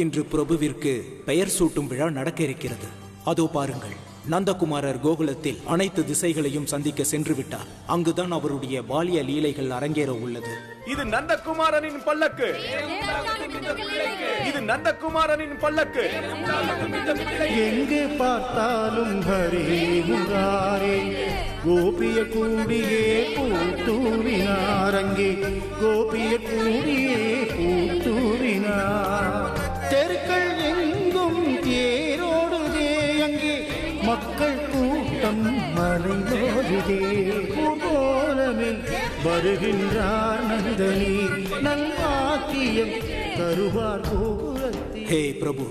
இன்று பிரபுவிற்கு பெயர் சூட்டும் விழா நடக்க இருக்கிறது. அதோ பாருங்கள், நந்தகுமாரர் கோகுலத்தில் அனைத்து திசைகளையும் சந்திக்க சென்று விட்டார். அங்குதான் அவருடைய பாலிய லீலைகள் அரங்கேற உள்ளது. இது நந்தகுமாரனின் பல்லக்கு, இது நந்தகுமாரனின் பல்லக்கு. எங்கே பார்த்தாலும் ஹரே முராரே, கோபிய கூடியே பூத்தூவினார். அங்கே கோபிய கூடியே பூத்தூவினார். தெருக்கள் எங்கும் தேரோடுதே, அங்கே மக்கள் கூட்டம் மலைமோதுதே. பூகோலமே வருகின்றார் நந்தனே, நல்வாக்கியம் தருவார் கோகுலத்தில். ஹே பிரபு,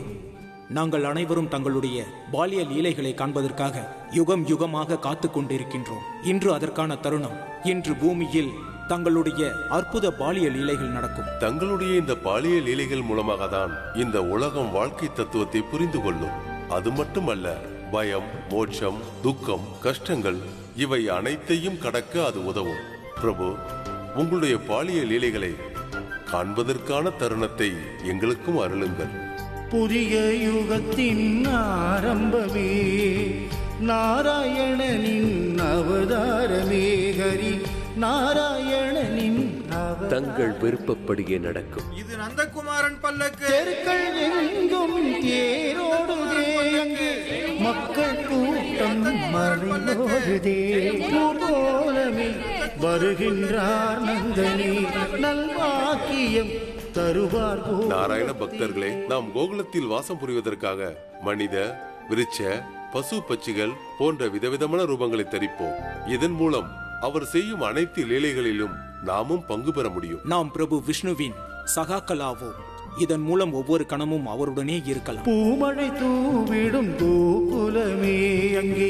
நாங்கள் அனைவரும் தங்களுடைய பாலிய லீலைகளை காண்பதற்காக யுகம் யுகமாக காத்து கொண்டிருக்கின்றோம். இன்று அதற்கான தருணம். இன்று பூமியில் தங்களுடைய அற்புத பாலிய லீலைகள் நடக்கும். தங்களுடைய இந்த பாலிய லீலைகள் மூலமாக தான் இந்த உலகம் வாழ்க்கை தத்துவத்தை புரிந்து கொள்ளும். அது மட்டுமல்ல, பயம், மோட்சம், துக்கம், கஷ்டங்கள் இவை அனைத்தையும் கடக்க அது உதவும். பிரபு, உங்களுடைய பாலிய லீலைகளை காண்பதற்கான தருணத்தை எங்களுக்கும் அருளுங்கள். புதிய யுகத்தின் ஆரம்பமே, நாராயணனின் அவதாரமே. ஹரி நாராயணனின் தங்கள் விருப்பப்படியே நடக்கும். இது நந்தகுமாரன் பல்லக்கு. தெருக்கள் எங்கும் தேரோடுதே, அங்கே மக்கள் கூட்டம் மலைமோதுதே. பூகோலமே வருகின்றார் நந்தனே, நல்வாக்கியம் தருவார். நாராயண பக்தர்களே, நாம் கோகுலத்தில் வாசம் புரிவதற்காக மனித, விருட்ச, பசு, பட்சிகள் போன்ற விதவிதமான ரூபங்களை தரிப்போம். இதன் மூலம் அவர் செய்யும் அனைத்து லீலைகளிலும் நாமும் பங்கு பெற முடியும். நாம் பிரபு விஷ்ணுவின் சகாக்களாவோம். இதன் மூலம் ஒவ்வொரு கணமும் அவருடனே இருக்கலாம். பூமழை தூவிடும் கோகுலமே, அங்கே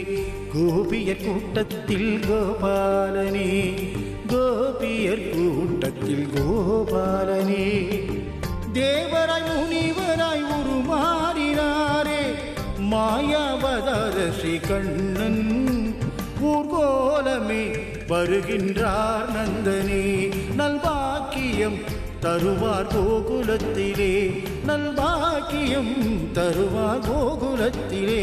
கோபியர் கூட்டத்தில் கோபாலனே, கோபியர் கூட்டத்தில் கோபாலனே. தேவராய் முனிவராய் உருமாறினார். மாயாவதார ஸ்ரீ கண்ணன் ஊர்கோலமே வருகின்றார் நந்தனே. நல்பாக்கியம் தருவார் கோகுலத்திலே, நல்பாக்கியம் தருவார் கோகுலத்திலே.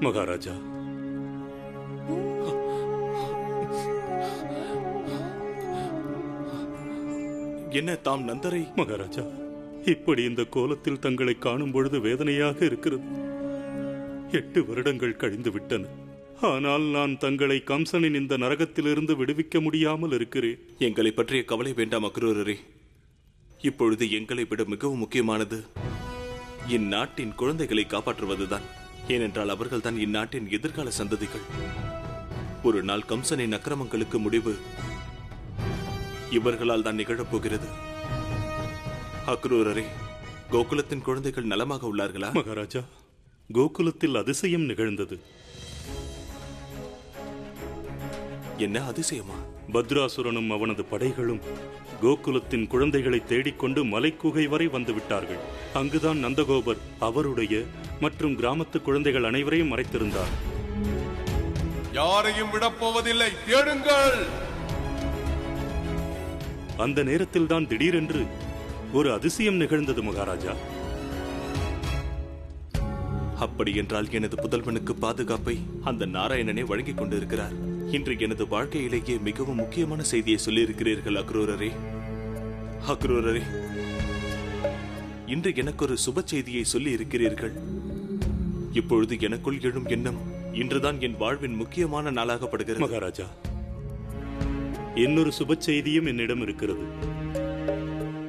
மகாராஜா, என்ன தாம் நந்தரை? மகாராஜா, இப்படி இந்த கோலத்தில் தங்களை காணும் பொழுது வேதனையாக இருக்கிறது. 8 வருடங்கள் கழிந்து விட்டன. ஆனால் நான் தங்களை கம்சனின் இந்த நரகத்திலிருந்து விடுவிக்க முடியாமல் இருக்கிறேன். எங்களை பற்றிய கவலை வேண்டாம் அக்ரூரரே. இப்பொழுது எங்களை விட மிகவும் முக்கியமானது இந்நாட்டின் குழந்தைகளை காப்பாற்றுவதுதான். ஏனென்றால் அவர்கள்தான் இந்நாட்டின் எதிர்கால சந்ததிகள். ஒரு நாள் கம்சனின் அக்கிரமங்களுக்கு முடிவு இவர்களால் தான் நிகழப்போகிறது. அக்ரூரரே, கோகுலத்தின் குழந்தைகள் நலமாக உள்ளார்களா? மகாராஜா, கோகுலத்தில் அதிசயம் நிகழ்ந்தது. என்ன அதிசயமா? பத்ராசுரனும் அவனது படைகளும் கோகுலத்தின் குழந்தைகளை தேடிக்கொண்டு மலைக்குகை வரை வந்து விட்டார்கள். அங்குதான் நந்தகோபர் அவருடைய மற்றும் கிராமத்து குழந்தைகள் அனைவரையும் மறைத்திருந்தார். யாரையும் விடப்போவதில்லை, தேடுங்கள். அந்த நேரத்தில் தான் திடீரென்று ஒரு அதிசயம் நிகழ்ந்தது மகாராஜா. அப்படி என்றால் எனது புதல்வனுக்கு பாதுகாப்பை அந்த நாராயணனே வழங்கிக் கொண்டிருக்கிறார். இன்று எனது வாழ்க்கையிலேயே மிகவும் முக்கியமான செய்தியை சொல்லியிருக்கிறீர்கள் அக்ரூரரே. அக்ரூரரே, இன்று எனக்கு ஒரு சுப செய்தியை சொல்லி இருக்கிறீர்கள். இப்பொழுது எனக்குள் எழும் எண்ணம் இன்றுதான் என் வாழ்வின் முக்கியமான நாளாகப்படுகிறது. மகாராஜா, இன்னொரு சுப செய்தியும் என்னிடம் இருக்கிறது.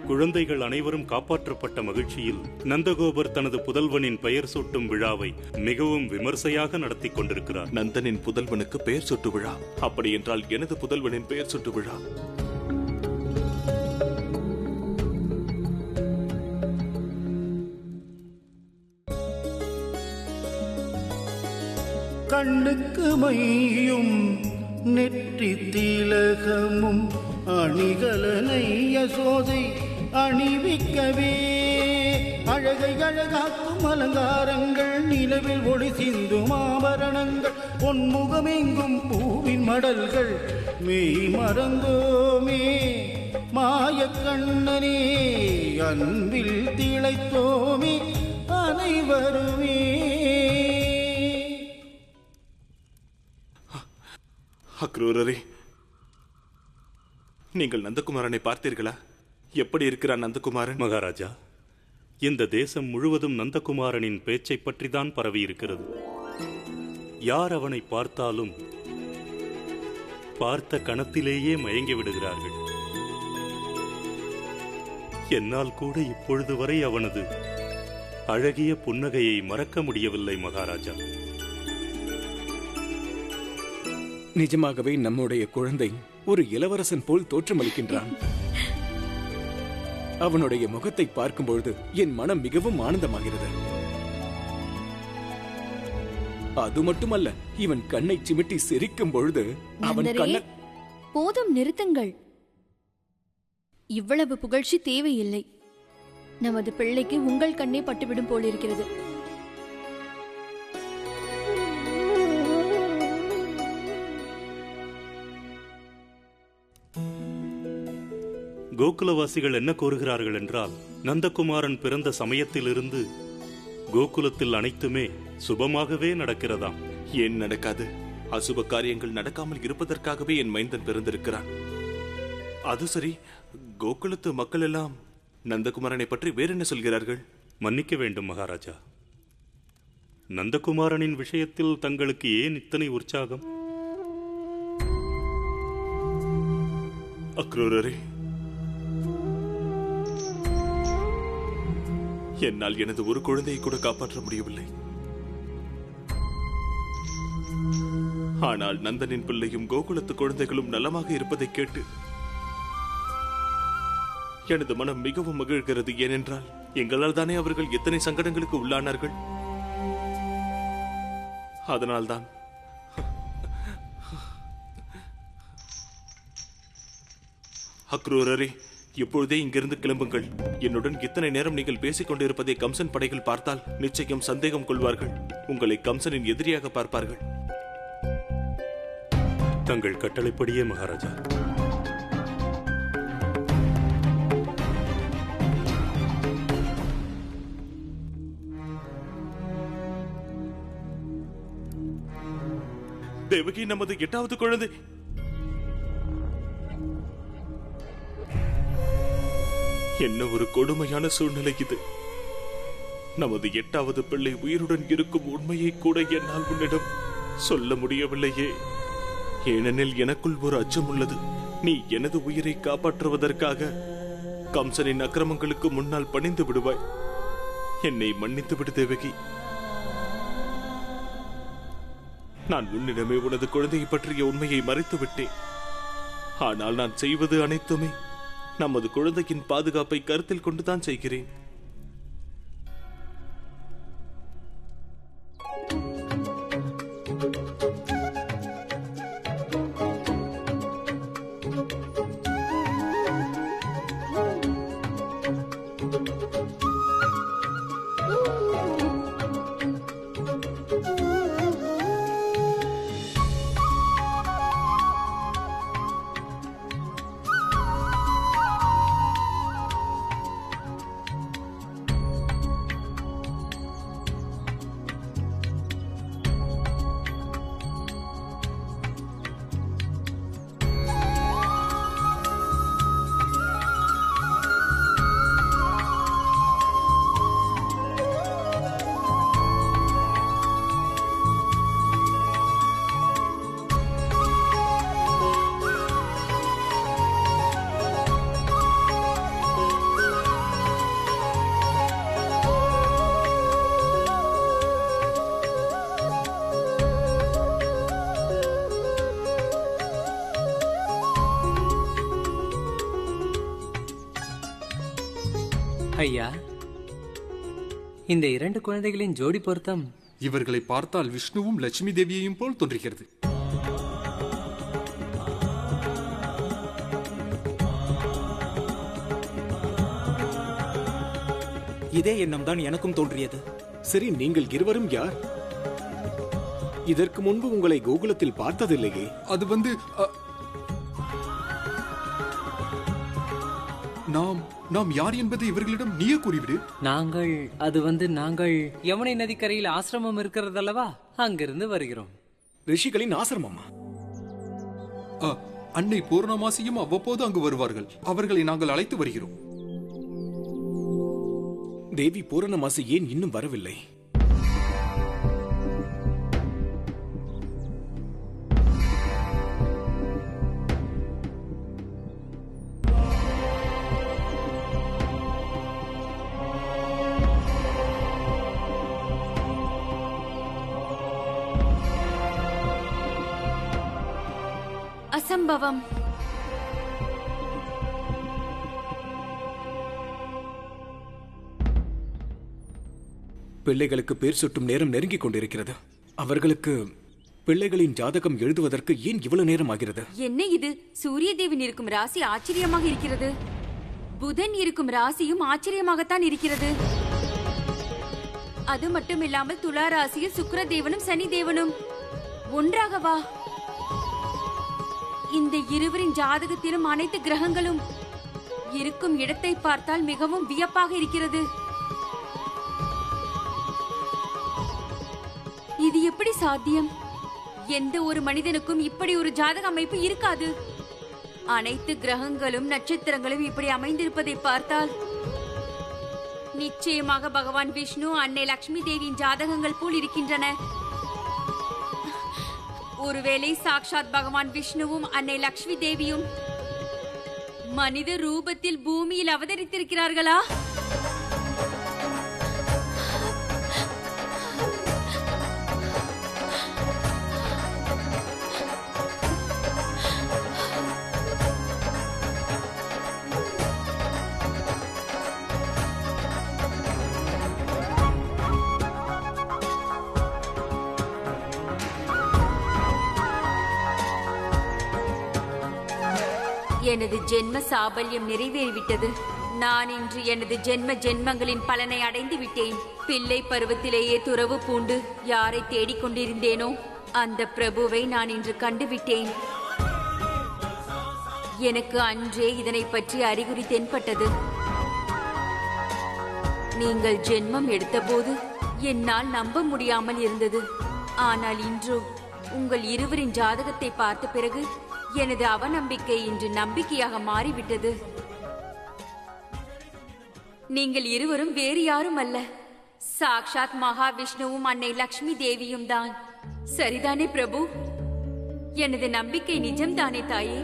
குழந்தைகள் அனைவரும் காப்பாற்றப்பட்ட மகிழ்ச்சியில் நந்தகோபர் தனது புதல்வனின் பெயர் சூட்டும் விழாவை மிகவும் விமர்சையாக நடத்தி கொண்டிருக்கிறார். நந்தனின் புதல்வனுக்கு பெயர் சூட்டு விழா? அப்படி என்றால் எனது புதல்வனின் பெயர் சூட்டு விழா? கண்ணுக்கு மையும் நெற்றி திலகமும் அணிகலனை யசோதை அணிவிக்கவே, அழகை அழகாக்கும் அலங்காரங்கள், நிலவில் ஒளி சிந்தும் ஆபரணங்கள், பொன்முகமெங்கும் பூவின் மடல்கள், மெய் மறந்தோமே மாயக்கண்ணனே, அன்பில் திளைத்தோமே அனைவருமே. அக்ரூரரே, நீங்கள் நந்தகுமாரனை பார்த்தீர்களா? எப்படி இருக்கிறான் நந்தகுமாரன்? மகாராஜா, இந்த தேசம் முழுவதும் நந்தகுமாரனின் பேச்சை பற்றிதான் பரவி இருக்கிறது. யார் அவனை பார்த்தாலும் பார்த்த கணத்திலேயே மயங்கி விடுகிறார்கள். என்னால் கூட இப்பொழுது வரை அவனது அழகிய புன்னகையை மறக்க முடியவில்லை மகாராஜா. நிஜமாகவே நம்முடைய குழந்தை ஒரு இளவரசன் போல் தோற்றமளிக்கின்றான். அவனுடைய முகத்தை பார்க்கும்பொழுது என் மனம் மிகவும் ஆனந்தமாகிறது. அது மட்டுமல்ல, இவன் கண்ணை சிமிட்டி சிரிக்கும் பொழுது அவன் கண்ண... போதும், நிறுத்துங்கள். இவ்வளவு புகழ்ச்சி தேவையில்லை. நமது பிள்ளைக்கு உங்கள் கண்ணே பட்டுவிடும் போலிருக்கிறது. கோகுலவாசிகள் என்ன கோருகிறார்கள் என்றால், நந்தகுமாரன் பிறந்த சமயத்திலிருந்து கோகுலத்தில் அனைத்துமே சுபமாகவே நடக்கிறதாம். ஏன் நடக்காது? அசுப காரியங்கள் நடக்காமல் இருப்பதற்காகவே என் மைந்தன் பிறந்திருக்கிறான். அது சரி, கோகுலத்து மக்கள் எல்லாம் நந்தகுமாரனை பற்றி வேற என்ன சொல்கிறார்கள்? மன்னிக்க வேண்டும் மகாராஜா, நந்தகுமாரனின் விஷயத்தில் தங்களுக்கு ஏன் இத்தனை உற்சாகம்? அக்ரூரரே, என்னால் எனது ஒரு குழந்தையை கூட காப்பாற்ற முடியவில்லை. ஆனால் நந்தனின் பிள்ளையும் கோகுலத்து குழந்தைகளும் நலமாக இருப்பதை கேட்டு எனது மனம் மிகவும் மகிழ்கிறது. ஏனென்றால் எங்களால் தானே அவர்கள் எத்தனை சங்கடங்களுக்கு உள்ளானார்கள். அதனால்தான் அக்ரூரரே, இப்பொழுதே இங்கிருந்து கிளம்புங்கள். என்னுடன் இத்தனை நேரம் நீங்கள் பேசிக் கொண்டிருப்பதை கம்சன் படைகள் பார்த்தால் நிச்சயம் சந்தேகம் கொள்வார்கள். உங்களை கம்சனின் எதிரியாக பார்ப்பார்கள். தங்கள் கட்டளைப்படியே மகாராஜா. தேவகி நமது 8வது குழந்தை. என்ன ஒரு கொடுமையான சூழ்நிலை இது. நமது 8வது பிள்ளை உயிருடன் இருக்கும் உண்மையை கூட என்னால் உன்னிடம் சொல்ல முடியவில்லையே. ஏனெனில் எனக்குள் ஒரு அச்சம் உள்ளது. நீ எனது உயிரை காப்பாற்றுவதற்காக கம்சனின் அக்கிரமங்களுக்கு முன்னால் பணிந்து விடுவாய். என்னை மன்னித்து விடு தேவகி. நான் உன்னிடமே உனது குழந்தையை பற்றிய உண்மையை மறைத்து விட்டேன். ஆனால் நான் செய்வது அனைத்துமே நமது குழந்தையின் பாதுகாப்பை கருத்தில் கொண்டுதான் செய்கிறேன். ஐயா, இந்த 2 குழந்தைகளின் ஜோடி பொருத்தம். இவர்களை பார்த்தால் விஷ்ணுவும் லட்சுமி தேவியையும் போல் தோன்றுகிறது. இதே எண்ணம் தான் எனக்கும் தோன்றியது. சரி, நீங்கள் இருவரும் யார்? இதற்கு முன்பு உங்களை கோகுலத்தில் பார்த்ததில்லையே. அது நாம் யார் என்பதை இவர்களிடம் நீயே கூறிவிடு. நாங்கள் யமுனை நதிக்கரையில் ஆசிரமம் இருக்கிறதல்லவா, அங்கிருந்து வருகிறோம். ரிஷிகளின் ஆசிரமமா? அன்னை பூர்ணமாசியும் அவ்வப்போது அங்கு வருவார்கள். அவர்களை நாங்கள் அழைத்து வருகிறோம். தேவி பூரணமாசி ஏன் இன்னும் வரவில்லை? அசம்பவம். பிள்ளைகளுக்கு பேர் சுட்டும் நேரம் நெருங்கிக் கொண்டிருக்கிறது. அவர்களுக்கு பிள்ளைகளின் ஜாதகம் எழுதுவதற்கு ஏன் இவ்வளவு நேரம் ஆகிறது? என்ன இது? சூரிய தேவன் இருக்கும் ராசி ஆச்சரியமாக இருக்கிறது. புதன் இருக்கும் ராசியும் ஆச்சரியமாகத்தான் இருக்கிறது. அது மட்டுமில்லாமல் துலா ராசியில் சுக்கிர தேவனும் சனி தேவனும் ஒன்றாகவா? இந்த இருவரின் ஜாதகத்திலும் அனைத்து கிரகங்களும் இருக்கும் இடத்தை பார்த்தால் மிகவும் வியப்பாக இருக்கிறது. இது எப்படி சாத்தியம்? எந்த ஒரு மனிதனுக்கும் இப்படி ஒரு ஜாதக அமைப்பு இருக்காது. அனைத்து கிரகங்களும் நட்சத்திரங்களும் இப்படி அமைந்திருப்பதை பார்த்தால் நிச்சயமாக பகவான் விஷ்ணு அன்னை லட்சுமி தேவியின் ஜாதகங்கள் போல் இருக்கின்றன. ஒருவேளை சாக்ஷாத் பகவான் விஷ்ணுவும் அன்னை லட்சுமி தேவியும் மனித ரூபத்தில் பூமியில் அவதரித்திருக்கிறார்களா? எனது ஜென்ம சாபல்யம் நிறைவேறிவிட்டது. நான் இன்று எனது ஜென்மங்களின் பலனை அடைந்து விட்டேன். பிள்ளை பருவத்திலேயே துறவு பூண்டு யாரை தேடிக்கொண்டிருந்தேனோ அந்த பிரபுவை நான் இன்று கண்டுவிட்டேன். எனக்கு அன்றே இதனை பற்றி அறிகுறி தென்பட்டது. நீங்கள் ஜென்மம் எடுத்தபோது என்னால் நம்ப முடியாமல் இருந்தது. ஆனால் இன்றோ உங்கள் இருவரின் ஜாதகத்தை பார்த்த பிறகு எனது அவநம்பிக்கை இன்று நம்பிக்கையாக மாறிவிட்டது. நீங்கள் இருவரும் வேறு யாரும் அல்ல, சாக்ஷாத் மகாவிஷ்ணுவும் அன்னை லக்ஷ்மி தேவியும் தான். சரிதானே பிரபு? எனது நம்பிக்கை நிஜம்தானே தாயே?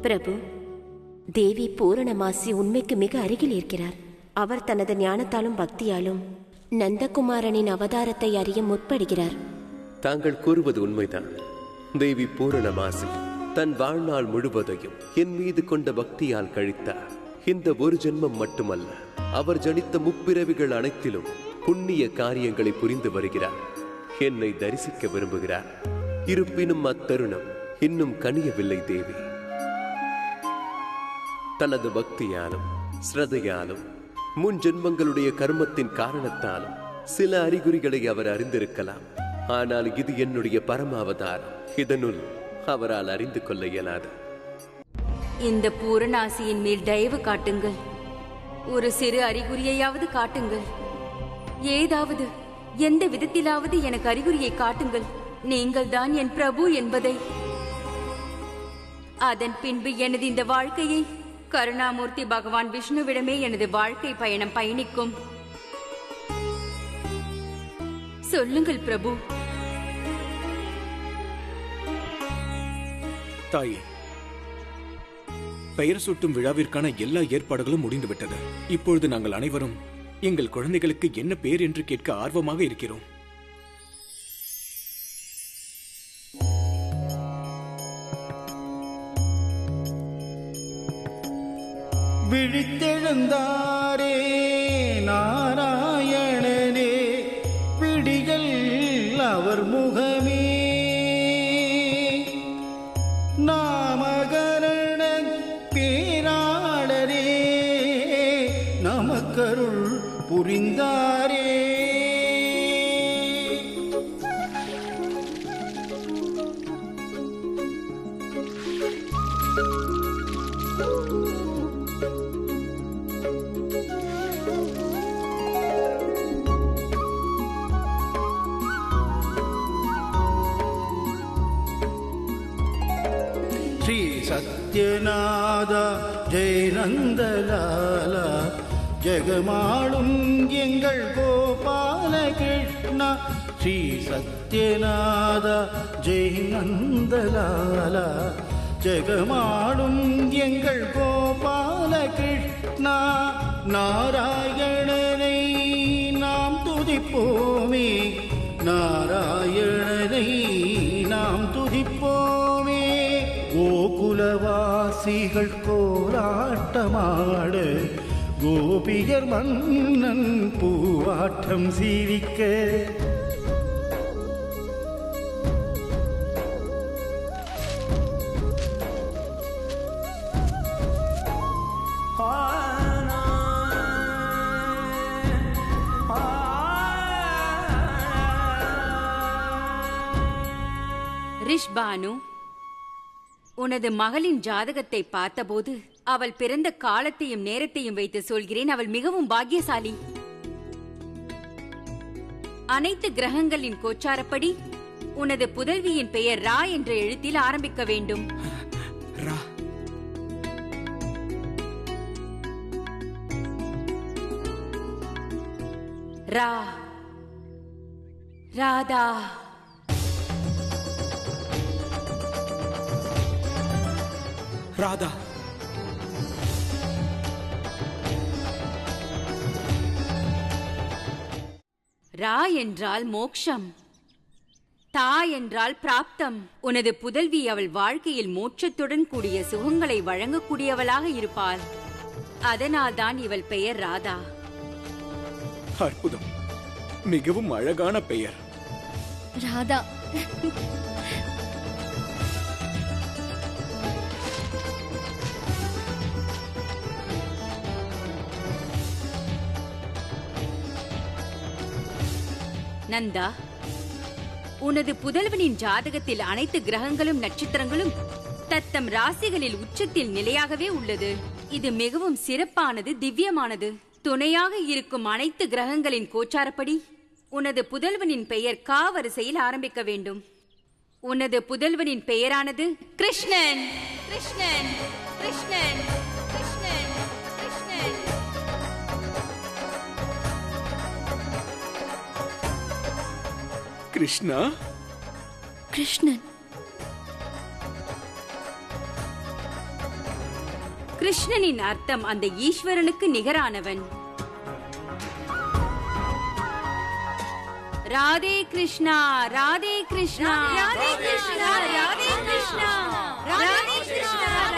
பிரபு, தேவி பூரணமாசி உண்மைக்கு மிக அருகில் இருக்கிறார். அவர் தனது ஞானத்தாலும் பக்தியாலும் நந்தகுமாரனின் அவதாரத்தை அறிய முற்படுகிறார். தாங்கள் கூறுவது உண்மைதான். தேவி பூரணமாசி தன் வாழ்நாள் முழுவதையும் என் மீது கொண்ட பக்தியால் கழித்தார். இந்த ஒரு ஜென்மம் மட்டுமல்ல, அவர் ஜனித்த முப்பிறவிகள் அனைத்திலும் புண்ணிய காரியங்களை புரிந்து வருகிறார். என்னை தரிசிக்க விரும்புகிறார். இருப்பினும் அத்தருணம் இன்னும் கனியவில்லை. தேவி தனது பக்தியாலும் ஸ்ரத்தையாலும் முன் ஜென்மங்களுடைய கர்மத்தின் காரணத்தாலும் சில அறிகுறிகளை அவர் அறிந்திருக்கலாம். ஆனால் இது என்னுடைய பரமாவதாரம். இதனுள் அவரால் அறிந்து கொள்ள இயலாது. இந்த பூரணாசியின் மேல் தயவு காட்டுங்கள். ஒரு சிறு அறிகுறியையாவது காட்டுங்கள். ஏதாவது எந்த விதத்திலாவது எனக்கு அறிகுறியை காட்டுங்கள். நீங்கள் தான் என் பிரபு என்பதை. அதன் பின்பு எனது இந்த வாழ்க்கையை கருணாமூர்த்தி பகவான் விஷ்ணுவிடமே எனது வாழ்க்கை பயணம் பயணிக்கும். சொல்லுங்கள் பிரபு. தாயே, பெயர் சூட்டும் விழாவிற்கான எல்லா ஏற்பாடுகளும் முடிந்துவிட்டது. இப்பொழுது நாங்கள் அனைவரும் எங்கள் குழந்தைகளுக்கு என்ன பெயர் என்று கேட்க ஆர்வமாக இருக்கிறோம். விழித்தெழுந்தாரே நாராயணனே, விடிகள் அவர் முகமே, நாமகரண பேராளரே, நமக்கருள் புரிந்தாரே. சத்யநாதா ஜெய் நந்தலாலா, ஜெகமாளும் எங்கள் கோபால கிருஷ்ணா. ஸ்ரீ சத்யநாதா ஜெய் நந்தலாலா, ஜெகமாளும் எங்கள் கோபால கிருஷ்ணா. நாராயணனை நாம் துதிப்போமே, நாராயணனை நாம் துதிப்போமே. கோகுலவாசிகள் கோலாட்டமாட, கோபியர் மன்னன் பூவாட்டம் சீவிக்க. ரிஷ்பானு, உனது மகளின் ஜாதகத்தை பார்த்தபோது அவள் பிறந்த காலத்தையும் நேரத்தையும் வைத்து சொல்கிறேன், அவள் மிகவும் பாக்கியசாலி. அனைத்து கிரகங்களின் கோச்சாரப்படி உனது புதல்வியின் பெயர் ரா என்ற எழுத்தில் ஆரம்பிக்க வேண்டும். ரா, ராதா. ராதா, ரா என்றால் மோக்ஷம், தா என்றால் பிராப்தம். உனது புதல்வி அவள் வாழ்க்கையில் மோட்சத்துடன் கூடிய சுகங்களை வழங்கக்கூடியவளாக இருப்பாள். அதனால்தான் இவள் பெயர் ராதா. அற்புதம், மிகவும் அழகான பெயர். ராதா. நந்தா, உனது புதல்வனின் ஜாதகத்தில் அனைத்து கிரகங்களும் நட்சத்திரங்களும் தத்தம் ராசிகளில் உச்சத்தில் நிலையாகவே உள்ளது. இது மிகவும் சிறப்பானது, திவ்யமானது. துணையாக இருக்கும் அனைத்து கிரகங்களின் கோச்சாரப்படி உனது புதல்வனின் பெயர் கா வரிசையில் ஆரம்பிக்க வேண்டும். உனது புதல்வனின் பெயரானது கிருஷ்ணன். கிருஷ்ணன், கிருஷ்ணன், கிருஷ்ணன், கிருஷ்ணன். கிருஷ்ணா. கிருஷ்ணன். கிருஷ்ணனின் அர்த்தம் அந்த ஈஸ்வரனுக்கு நிகரானவன். ராதே கிருஷ்ணா, ராதே கிருஷ்ணா, ராதே கிருஷ்ணா, ராதே கிருஷ்ணா, ராதே கிருஷ்ணா.